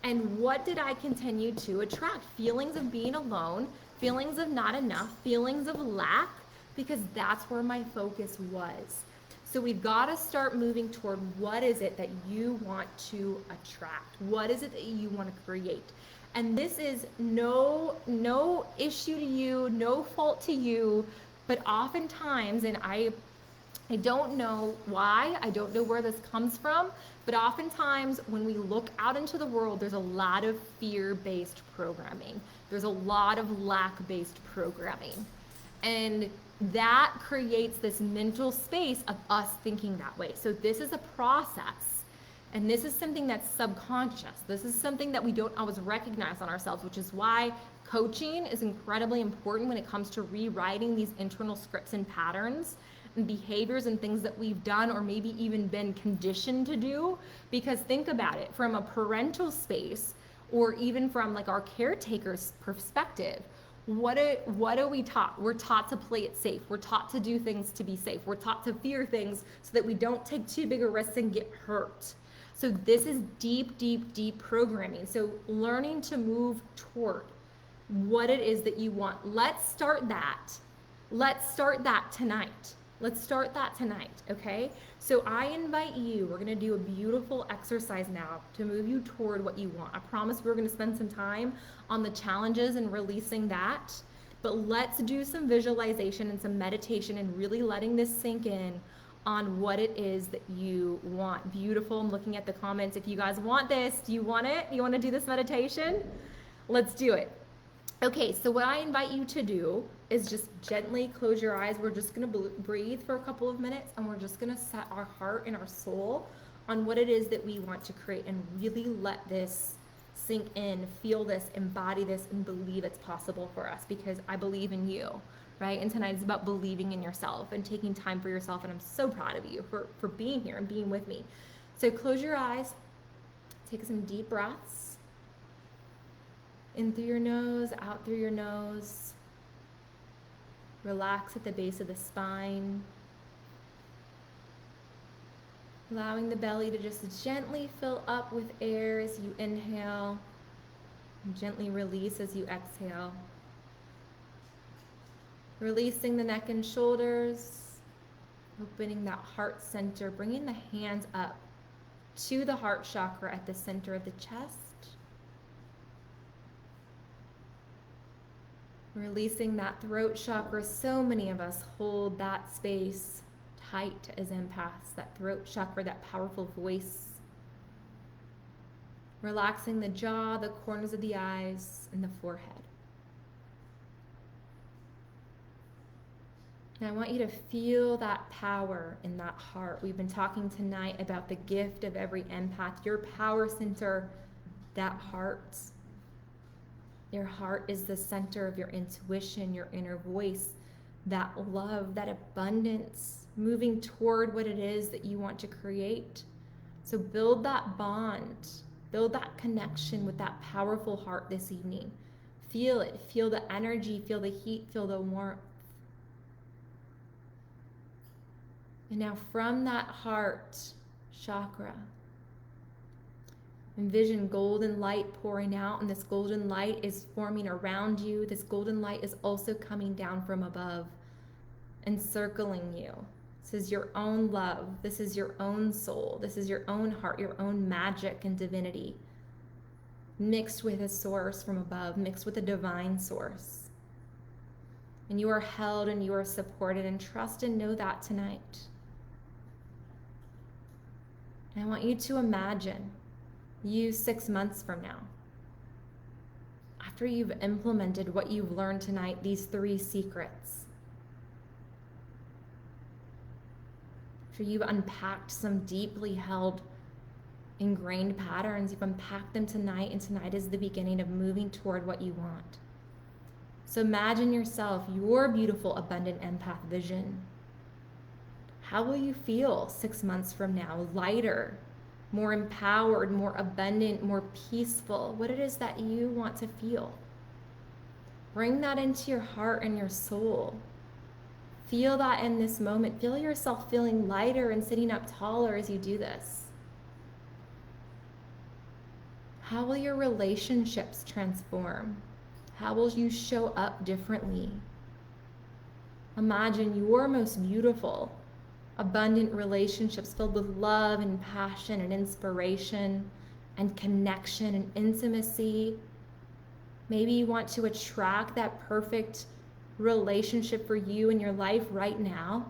And what did I continue to attract? Feelings of being alone, feelings of not enough, feelings of lack, because that's where my focus was. So we've got to start moving toward what is it that you want to attract? What is it that you want to create? And this is no issue to you, no fault to you, but oftentimes, and I don't know why, I don't know where this comes from, but oftentimes when we look out into the world, there's a lot of fear-based programming. There's a lot of lack-based programming. And that creates this mental space of us thinking that way. So this is a process, and this is something that's subconscious. This is something that we don't always recognize on ourselves, which is why coaching is incredibly important when it comes to rewriting these internal scripts and patterns and behaviors and things that we've done or maybe even been conditioned to do. Because think about it, from a parental space or even from like our caretaker's perspective, what are we taught? We're taught to play it safe. We're taught to do things to be safe. We're taught to fear things so that we don't take too big a risk and get hurt. So this is deep, deep, deep programming. So learning to move toward what it is that you want. Let's start that. Let's start that tonight. Let's start that tonight, okay? So I invite you, we're gonna do a beautiful exercise now to move you toward what you want. I promise we're gonna spend some time on the challenges and releasing that, but let's do some visualization and some meditation and really letting this sink in on what it is that you want. Beautiful. I'm looking at the comments. If you guys want this, do you want it? You want to do this meditation? Let's do it. Okay, so what I invite you to do is just gently close your eyes. We're just going to breathe for a couple of minutes, and we're just going to set our heart and our soul on what it is that we want to create and really let this sink in, feel this, embody this, and believe it's possible for us, because I believe in you, right? And tonight is about believing in yourself and taking time for yourself, and I'm so proud of you for being here and being with me. So close your eyes, take some deep breaths. In through your nose, out through your nose. Relax at the base of the spine. Allowing the belly to just gently fill up with air as you inhale. And gently release as you exhale. Releasing the neck and shoulders. Opening that heart center. Bringing the hands up to the heart chakra at the center of the chest. Releasing that throat chakra. So many of us hold that space tight as empaths, that throat chakra, that powerful voice. Relaxing the jaw, the corners of the eyes, and the forehead. And I want you to feel that power in that heart. We've been talking tonight about the gift of every empath, your power center, that heart. Your heart is the center of your intuition, your inner voice, that love, that abundance, moving toward what it is that you want to create. So build that bond, build that connection with that powerful heart this evening. Feel it, feel the energy, feel the heat, feel the warmth. And now from that heart chakra, envision golden light pouring out, and this golden light is forming around you. This golden light is also coming down from above, encircling you. This is your own love. This is your own soul. This is your own heart, your own magic and divinity, mixed with a source from above, mixed with a divine source. And you are held and you are supported, and trust and know that tonight. And I want you to imagine you 6 months from now, after you've implemented what you've learned tonight, these 3 secrets, after you've unpacked some deeply held, ingrained patterns, you've unpacked them tonight, and tonight is the beginning of moving toward what you want. So imagine yourself, your beautiful, abundant empath vision. How will you feel 6 months from now? Lighter, more empowered, more abundant, more peaceful, what it is that you want to feel. Bring that into your heart and your soul. Feel that in this moment. Feel yourself feeling lighter and sitting up taller as you do this. How will your relationships transform? How will you show up differently? Imagine your most beautiful, abundant relationships filled with love and passion and inspiration and connection and intimacy. Maybe you want to attract that perfect relationship for you in your life right now.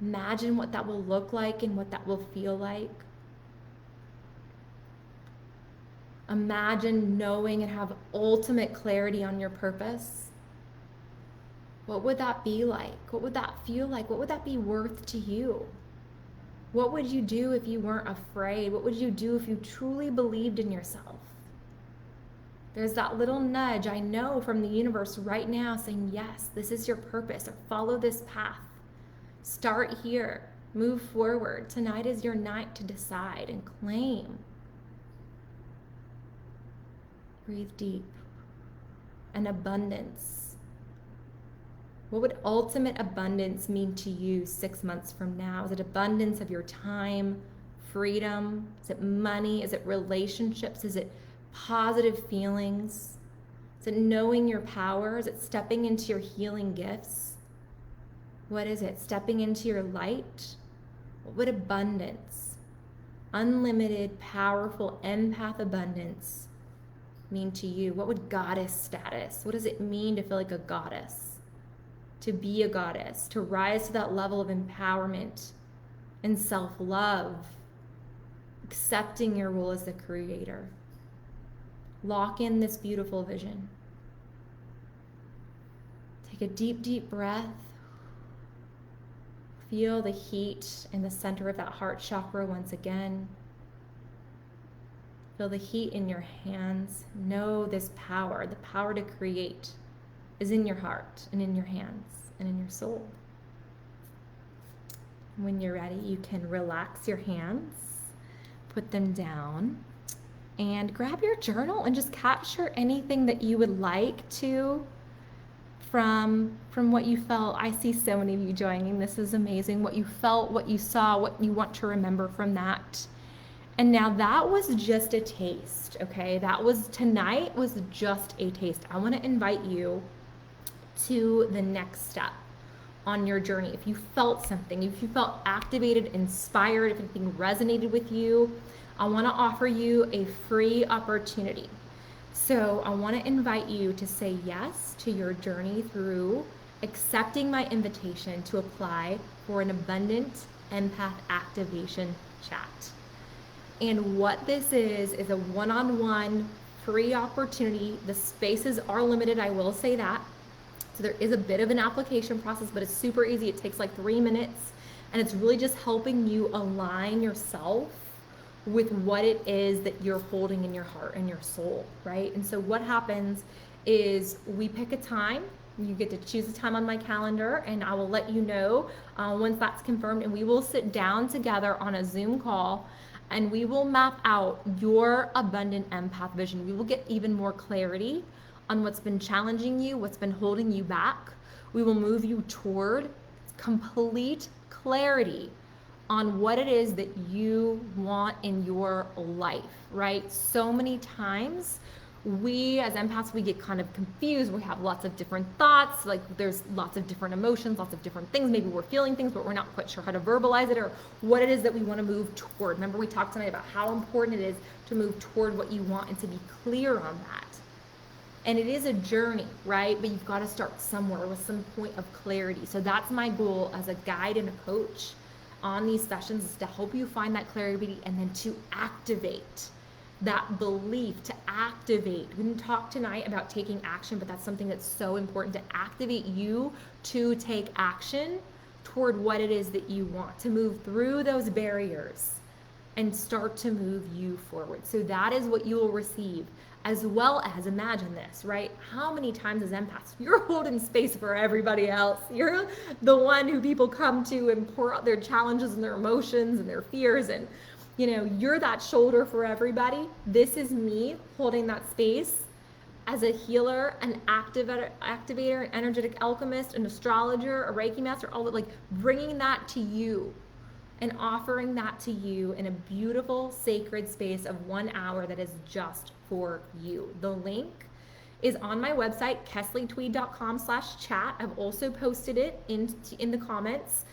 Imagine what that will look like and what that will feel like. Imagine knowing and have ultimate clarity on your purpose. What would that be like? What would that feel like? What would that be worth to you? What would you do if you weren't afraid? What would you do if you truly believed in yourself? There's that little nudge, I know, from the universe right now saying, yes, this is your purpose, or follow this path. Start here, move forward. Tonight is your night to decide and claim. Breathe deep. And abundance. What would ultimate abundance mean to you 6 months from now? Is it abundance of your time, freedom? Is it money? Is it relationships? Is it positive feelings? Is it knowing your power? Is it stepping into your healing gifts? What is it? Stepping into your light? What would abundance, unlimited, powerful, empath abundance mean to you? What would goddess status? What does it mean to feel like a goddess? To be a goddess, to rise to that level of empowerment and self-love, accepting your role as the creator. Lock in this beautiful vision. Take a deep, deep breath. Feel the heat in the center of that heart chakra once again. Feel the heat in your hands. Know this power, the power to create, is in your heart and in your hands and in your soul. When you're ready, you can relax your hands, put them down, and grab your journal and just capture anything that you would like to from what you felt. I see so many of you joining. This is amazing. What you felt, what you saw, what you want to remember from that. And now that was just a taste, okay? Tonight was just a taste. I want to invite you to the next step on your journey. If you felt something, if you felt activated, inspired, if anything resonated with you, I want to offer you a free opportunity. So I want to invite you to say yes to your journey through accepting my invitation to apply for an abundant empath activation chat. And what this is a one-on-one free opportunity. The spaces are limited, I will say that. So there is a bit of an application process, but it's super easy. It takes like 3 minutes, and it's really just helping you align yourself with what it is that you're holding in your heart and your soul, right? And so what happens is we pick a time. You get to choose a time on my calendar, and I will let you know once that's confirmed, and we will sit down together on a Zoom call, and we will map out your abundant empath vision. We will get even more clarity on what's been challenging you, what's been holding you back. We will move you toward complete clarity on what it is that you want in your life, right? So many times we as empaths, we get kind of confused. We have lots of different thoughts, like there's lots of different emotions, lots of different things. Maybe we're feeling things, but we're not quite sure how to verbalize it or what it is that we want to move toward. Remember, we talked tonight about how important it is to move toward what you want and to be clear on that. And it is a journey, right? But you've got to start somewhere with some point of clarity. So that's my goal as a guide and a coach on these sessions, is to help you find that clarity and then to activate that belief, to activate. We didn't talk tonight about taking action, but that's something that's so important, to activate you to take action toward what it is that you want, to move through those barriers and start to move you forward. So that is what you will receive, as well as, imagine this, right? How many times as empaths, you're holding space for everybody else. You're the one who people come to and pour out their challenges and their emotions and their fears, and you're that shoulder for everybody. This is me holding that space as a healer, an activator, an energetic alchemist, an astrologer, a Reiki master, all that, like bringing that to you and offering that to you in a beautiful, sacred space of 1 hour that is just for you. The link is on my website, kesleytweed.com/chat. I've also posted it in the comments,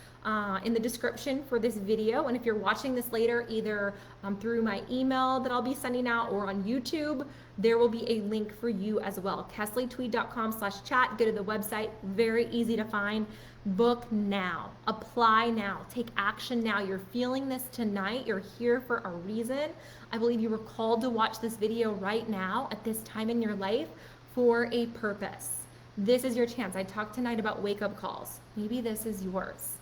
in the description for this video. And if you're watching this later, either through my email that I'll be sending out or on YouTube, there will be a link for you as well. kesleytweed.com/chat. Go to the website, very easy to find. Book now, apply now, take action now. You're feeling this tonight. You're here for a reason. I believe you were called to watch this video right now at this time in your life for a purpose. This is your chance. I talked tonight about wake-up calls. Maybe this is yours.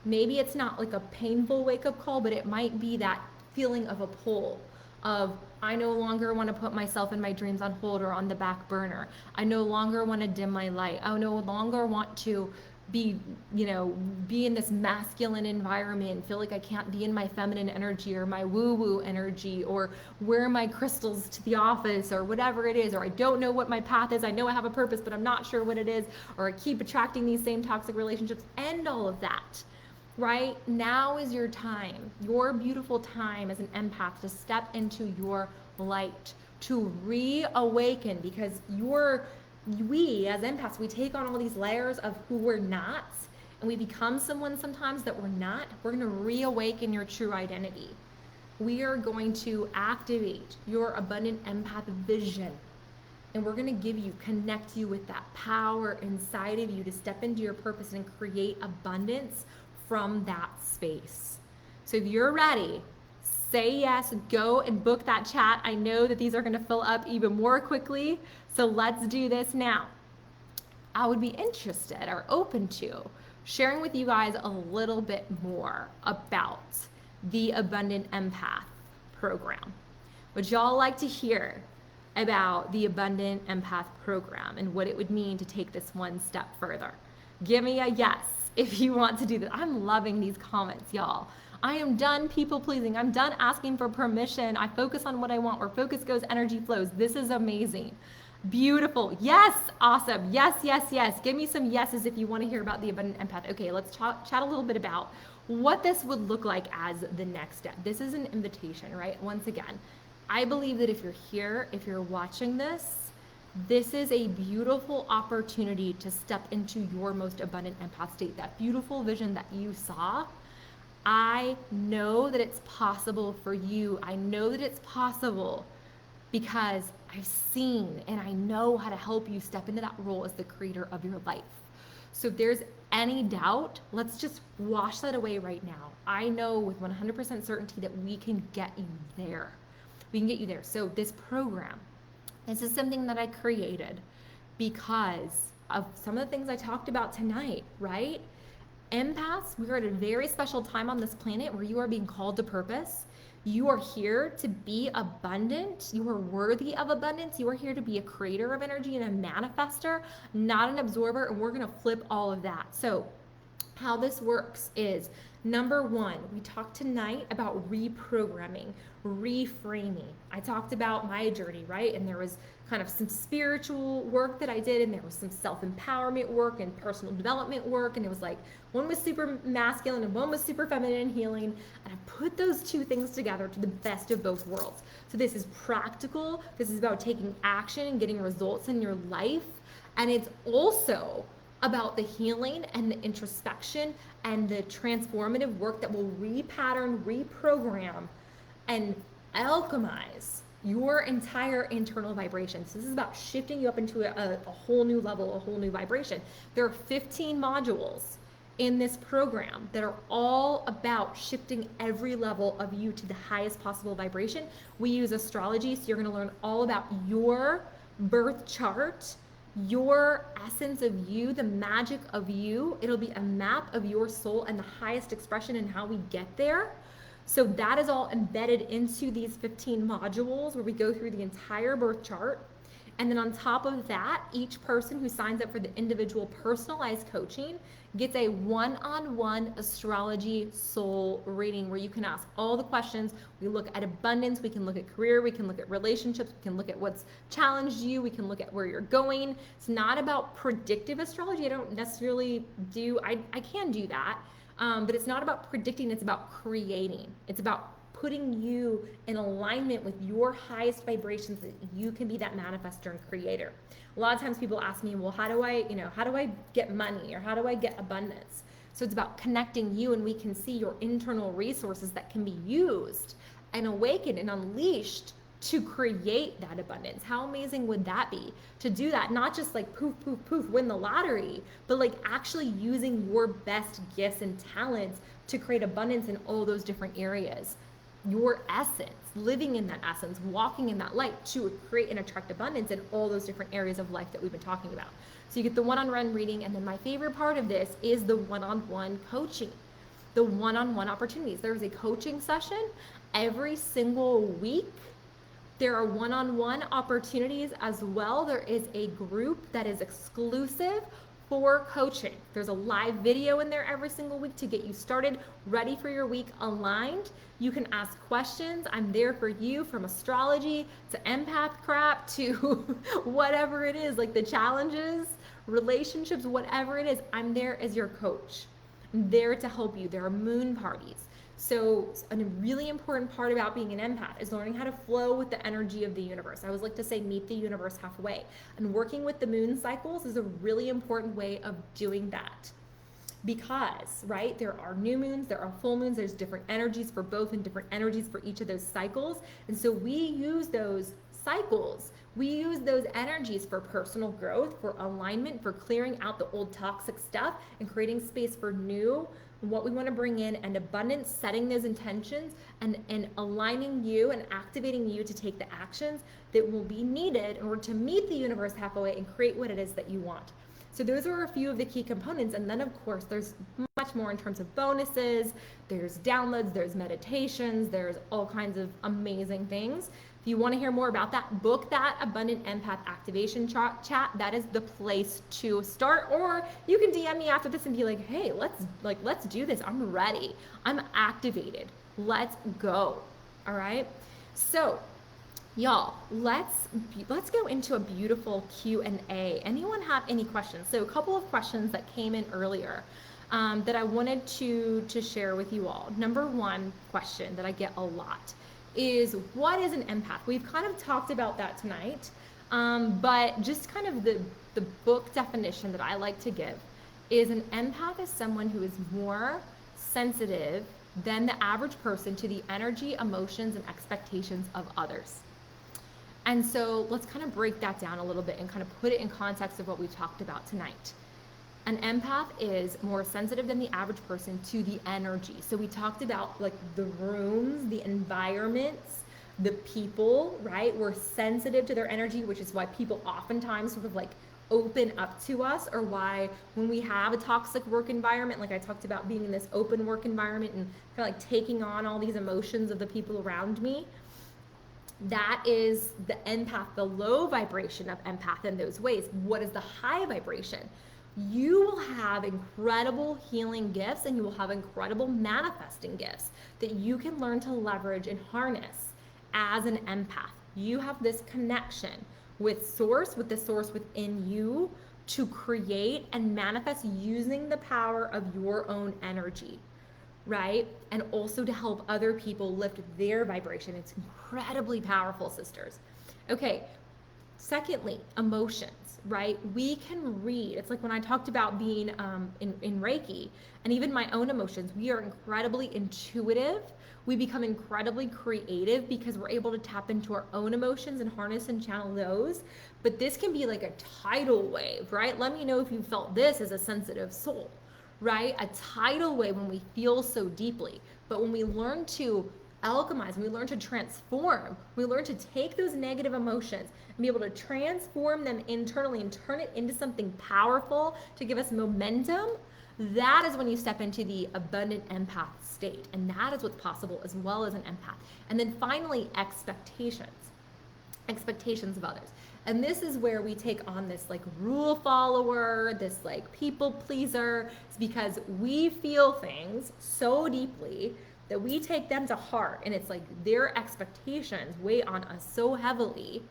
Maybe it's not like a painful wake-up call, but it might be that feeling of a pull of, I no longer want to put myself and my dreams on hold or on the back burner. I no longer want to dim my light. I no longer want to be in this masculine environment, feel like I can't be in my feminine energy or my woo-woo energy, or wear my crystals to the office, or whatever it is, or I don't know what my path is. I know I have a purpose, but I'm not sure what it is, or I keep attracting these same toxic relationships. End all of that right? Now is your time, your beautiful time as an empath to step into your light, to reawaken, because we as empaths, we take on all these layers of who we're not, and we become someone sometimes that we're not. We're going to reawaken your true identity. We are going to activate your abundant empath vision. And we're going to connect you with that power inside of you to step into your purpose and create abundance from that space. So if you're ready, say yes, go and book that chat. I know that these are going to fill up even more quickly. So let's do this now. I would be interested or open to sharing with you guys a little bit more about the Abundant Empath program. Would y'all like to hear about the Abundant Empath program and what it would mean to take this one step further? Give me a yes if you want to do that. I'm loving these comments, y'all. I am done people pleasing. I'm done asking for permission. I focus on what I want. Where focus goes, energy flows. This is amazing. Beautiful. Yes. Awesome. Yes, yes, yes. Give me some yeses if you want to hear about the Abundant Empath. Okay, let's chat a little bit about what this would look like as the next step. This is an invitation, right? Once again, I believe that if you're here, if you're watching this, this is a beautiful opportunity to step into your most abundant empath state, that beautiful vision that you saw. I know that it's possible for you. I know that it's possible because I've seen and I know how to help you step into that role as the creator of your life. So if there's any doubt, let's just wash that away right now. I know with 100% certainty that we can get you there. We can get you there. So this program, this is something that I created because of some of the things I talked about tonight, right? Empaths, we are at a very special time on this planet where you are being called to purpose. You are here to be abundant. You are worthy of abundance. You are here to be a creator of energy and a manifestor, not an absorber. And we're going to flip all of that. So how this works is, number one, we talked tonight about reprogramming, reframing. I talked about my journey, right? And there was kind of some spiritual work that I did, and there was some self-empowerment work and personal development work, and it was like one was super masculine and one was super feminine and healing, and I put those two things together to the best of both worlds. So this is practical. This is about taking action and getting results in your life, and it's also about the healing and the introspection and the transformative work that will repattern, reprogram, and alchemize your entire internal vibration. So this is about shifting you up into a whole new level, a whole new vibration. There are 15 modules in this program that are all about shifting every level of you to the highest possible vibration. We use astrology, so you're going to learn all about your birth chart, your essence of you, the magic of you. It'll be a map of your soul and the highest expression and how we get there. So that is all embedded into these 15 modules where we go through the entire birth chart. And then on top of that, each person who signs up for the individual personalized coaching gets a one-on-one astrology soul reading where you can ask all the questions. We look at abundance, we can look at career, we can look at relationships, we can look at what's challenged you, we can look at where you're going. It's not about predictive astrology. I don't necessarily do, I can do that, but it's not about predicting, it's about creating. It's about putting you in alignment with your highest vibrations so that you can be that manifestor and creator. A lot of times people ask me, well, how do I get money, or how do I get abundance? So it's about connecting you, and we can see your internal resources that can be used and awakened and unleashed to create that abundance. How amazing would that be to do that? Not just like poof, poof, poof, win the lottery, but like actually using your best gifts and talents to create abundance in all those different areas. Your essence, living in that essence, walking in that light to create and attract abundance in all those different areas of life that we've been talking about. So you get the one-on-one reading, and then my favorite part of this is the one-on-one coaching, the one-on-one opportunities. There's a coaching session every single week. There are one-on-one opportunities as well. There is a group that is exclusive for coaching. There's a live video in there every single week to get you started, ready for your week, aligned. You can ask questions. I'm there for you, from astrology to empath crap to whatever it is, like the challenges, relationships, whatever it is. I'm there as your coach. there to help you. There are moon parties. So a really important part about being an empath is learning how to flow with the energy of the universe. I always like to say meet the universe halfway. And working with the moon cycles is a really important way of doing that. Because, right, there are new moons, there are full moons, there's different energies for both and different energies for each of those cycles. And so we use those cycles, we use those energies for personal growth, for alignment, for clearing out the old toxic stuff and creating space for new, what we want to bring in, and abundance, setting those intentions and aligning you and activating you to take the actions that will be needed in order to meet the universe halfway and create what it is that you want. So those are a few of the key components. And then of course, there's much more in terms of bonuses, there's downloads, there's meditations, there's all kinds of amazing things. If you want to hear more about that, book that Abundant Empath Activation chat. That is the place to start. Or you can DM me after this and be like, hey, let's do this. I'm ready. I'm activated. Let's go. All right. So y'all, let's go into a beautiful Q&A. Anyone have any questions? So a couple of questions that came in earlier that I wanted to share with you all. Number one question that I get a lot is, what is an empath? We've kind of talked about that tonight, but just kind of the book definition that I like to give is an empath is someone who is more sensitive than the average person to the energy, emotions, and expectations of others. And so let's kind of break that down a little bit and kind of put it in context of what we talked about tonight. An empath is more sensitive than the average person to the energy. So we talked about like the rooms, the environments, the people, right? We're sensitive to their energy, which is why people oftentimes sort of like open up to us, or why when we have a toxic work environment, like I talked about being in this open work environment and kind of like taking on all these emotions of the people around me, that is the empath, the low vibration of empath in those ways. What is the high vibration? You will have incredible healing gifts and you will have incredible manifesting gifts that you can learn to leverage and harness as an empath. You have this connection with source, with the source within you, to create and manifest using the power of your own energy, right? And also to help other people lift their vibration. It's incredibly powerful, sisters. Okay, secondly, emotions, right? We can read. It's like when I talked about being in Reiki, and even my own emotions, we are incredibly intuitive. We become incredibly creative because we're able to tap into our own emotions and harness and channel those. But this can be like a tidal wave, right? Let me know if you felt this as a sensitive soul, right? A tidal wave when we feel so deeply. But when we learn to alchemize, when we learn to transform, we learn to take those negative emotions and be able to transform them internally and turn it into something powerful to give us momentum, that is when you step into the abundant empath state. And that is what's possible as well as an empath. And then finally, expectations of others. And this is where we take on this like rule follower, this like people pleaser. It's because we feel things so deeply that we take them to heart, and it's like their expectations weigh on us so heavily.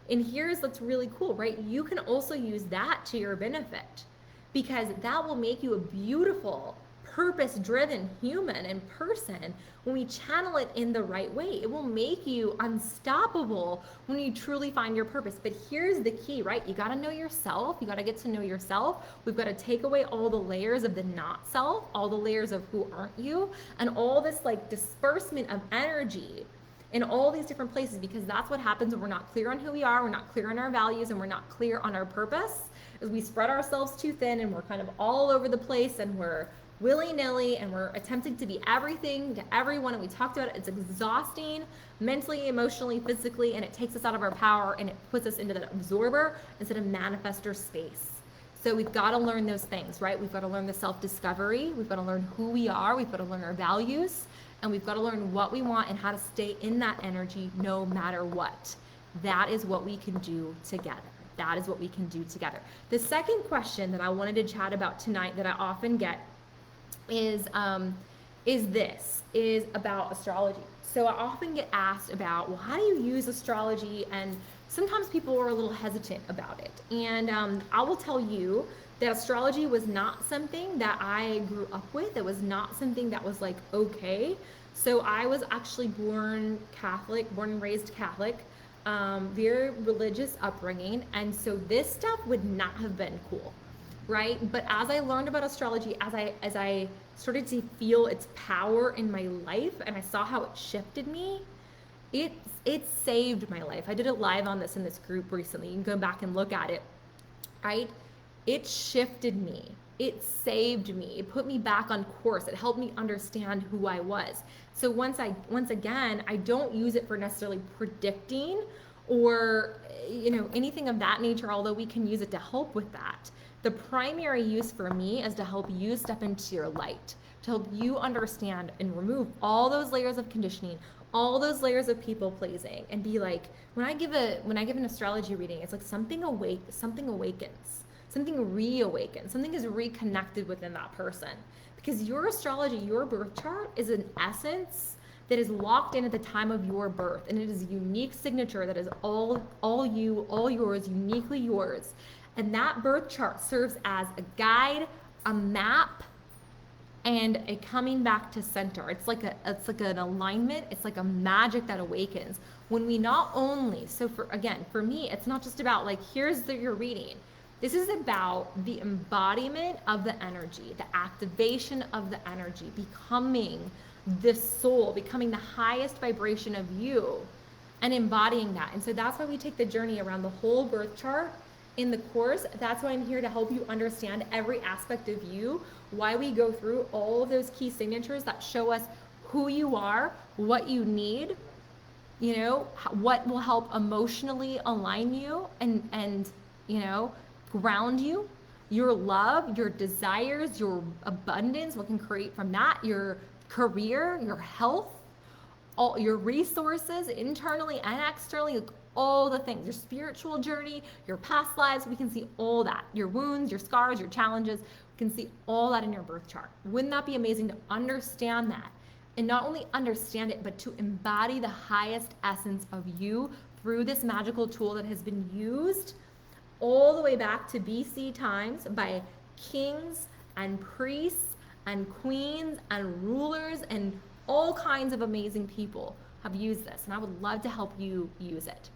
And here's what's really cool, right? You can also use that to your benefit, because that will make you a beautiful, purpose-driven human and person when we channel it in the right way. It will make you unstoppable when you truly find your purpose. But here's the key, right? You got to know yourself. You got to get to know yourself. We've got to take away all the layers of the not self, all the layers of who aren't you, and all this like disbursement of energy in all these different places, because that's what happens when we're not clear on who we are, we're not clear on our values, and we're not clear on our purpose, is we spread ourselves too thin and we're kind of all over the place and we're willy-nilly and we're attempting to be everything to everyone. And we talked about it. It's exhausting mentally, emotionally, physically, and it takes us out of our power and it puts us into that absorber instead of manifestor space. So we've got to learn those things, right? We've got to learn the self-discovery. We've got to learn who we are. We've got to learn our values, and we've got to learn what we want and how to stay in that energy no matter what. That is what we can do together. That is what we can do together. The second question that I wanted to chat about tonight that I often get is about astrology. So I often get asked about, well, how do you use astrology? And sometimes people are a little hesitant about it. And I will tell you that astrology was not something that I grew up with. It was not something that was like okay. So I was actually born Catholic, born and raised Catholic, very religious upbringing, and so this stuff would not have been cool, right? But as I learned about astrology, as I started to feel its power in my life, and I saw how it shifted me, it saved my life. I did a live on this in this group recently. You can go back and look at it, right? It shifted me. It saved me. It put me back on course. It helped me understand who I was. So once again, I don't use it for necessarily predicting or anything of that nature, although we can use it to help with that. The primary use for me is to help you step into your light, to help you understand and remove all those layers of conditioning, all those layers of people pleasing, and be like, when I give an astrology reading, it's like something awakens, something reawakens, something is reconnected within that person. Because your astrology, your birth chart, is an essence that is locked in at the time of your birth, and it is a unique signature that is all you, all yours, uniquely yours. And that birth chart serves as a guide, a map, and a coming back to center. It's like an alignment. It's like a magic that awakens when we not only, so for me, it's not just about like, here's your reading. This is about the embodiment of the energy, the activation of the energy, becoming the soul, becoming the highest vibration of you, and embodying that. And so that's why we take the journey around the whole birth chart in the course. That's why I'm here to help you understand every aspect of you, why we go through all of those key signatures that show us who you are, what you need, what will help emotionally align you and ground you, your love, your desires, your abundance, what can create from that, your career, your health, all your resources internally and externally, like all the things, your spiritual journey, your past lives. We can see all that, your wounds, your scars, your challenges. We can see all that in your birth chart. Wouldn't that be amazing to understand that? And not only understand it, but to embody the highest essence of you through this magical tool that has been used all the way back to BC times by kings and priests and queens and rulers, and all kinds of amazing people have used this, and I would love to help you use it.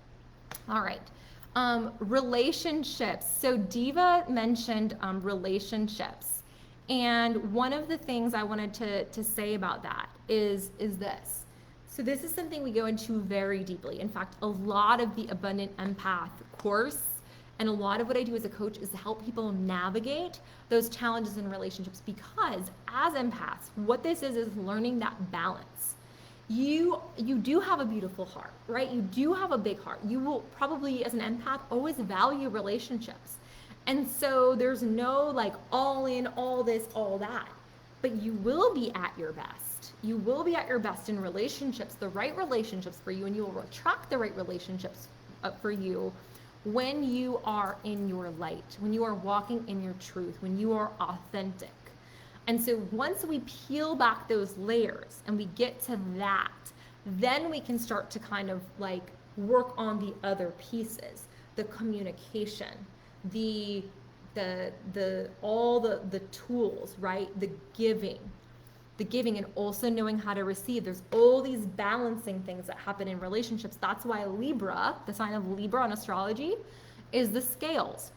All right, relationships. So Diva mentioned relationships, and one of the things I wanted to say about that is this. So this is something we go into very deeply. In fact, a lot of the Abundant Empath course and a lot of what I do as a coach is to help people navigate those challenges in relationships, because as empaths, what this is learning that balance. You do have a beautiful heart, right? You do have a big heart. You will probably, as an empath, always value relationships. And so there's no like all in, all this, all that. But you will be at your best. You will be at your best in relationships, the right relationships for you, and you will attract the right relationships for you when you are in your light, when you are walking in your truth, when you are authentic. And so once we peel back those layers and we get to that, then we can start to kind of like work on the other pieces, the communication, all the tools, right? The giving, and also knowing how to receive. There's all these balancing things that happen in relationships. That's why Libra, the sign of Libra on astrology, is the scales.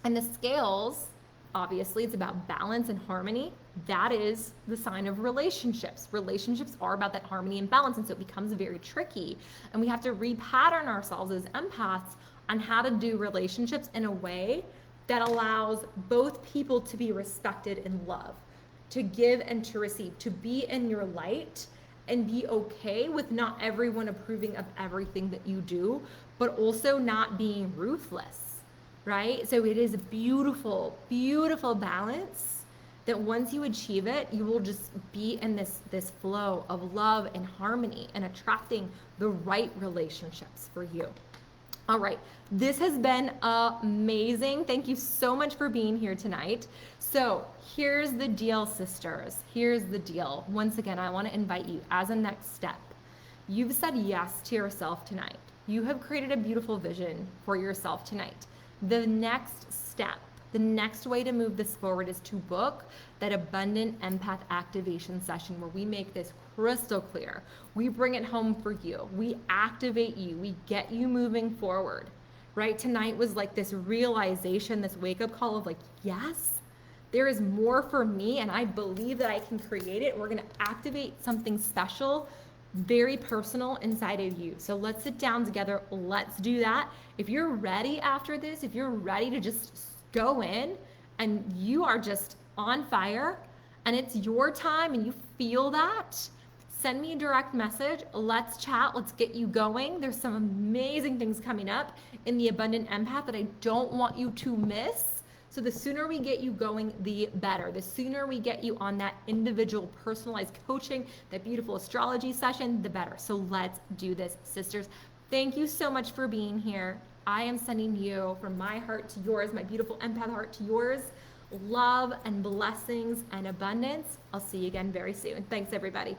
And the scales, obviously, it's about balance and harmony. That is the sign of relationships. Relationships are about that harmony and balance, and so it becomes very tricky. And we have to repattern ourselves as empaths on how to do relationships in a way that allows both people to be respected and loved, to give and to receive, to be in your light and be okay with not everyone approving of everything that you do, but also not being ruthless, right? So it is a beautiful, beautiful balance that once you achieve it, you will just be in this flow of love and harmony and attracting the right relationships for you. All right, this has been amazing. Thank you so much for being here tonight. So here's the deal, sisters. Here's the deal. Once again, I want to invite you as a next step. You've said yes to yourself tonight. You have created a beautiful vision for yourself tonight. The next step The next way to move this forward is to book that abundant empath activation session where we make this crystal clear. We bring it home for you. We activate you. We get you moving forward, right? Tonight was like this realization, this wake up call of like, yes, there is more for me and I believe that I can create it. We're going to activate something special, very personal inside of you. So let's sit down together. Let's do that. If you're ready after this, if you're ready to just go in and you are just on fire and it's your time and you feel that, send me a direct message. Let's chat. Let's get you going. There's some amazing things coming up in the Abundant Empath that I don't want you to miss. So the sooner we get you going, the better. The sooner we get you on that individual personalized coaching, that beautiful astrology session, the better. So let's do this, sisters. Thank you so much for being here. I am sending you from my heart to yours, my beautiful empath heart to yours, love and blessings and abundance. I'll see you again very soon. Thanks, everybody.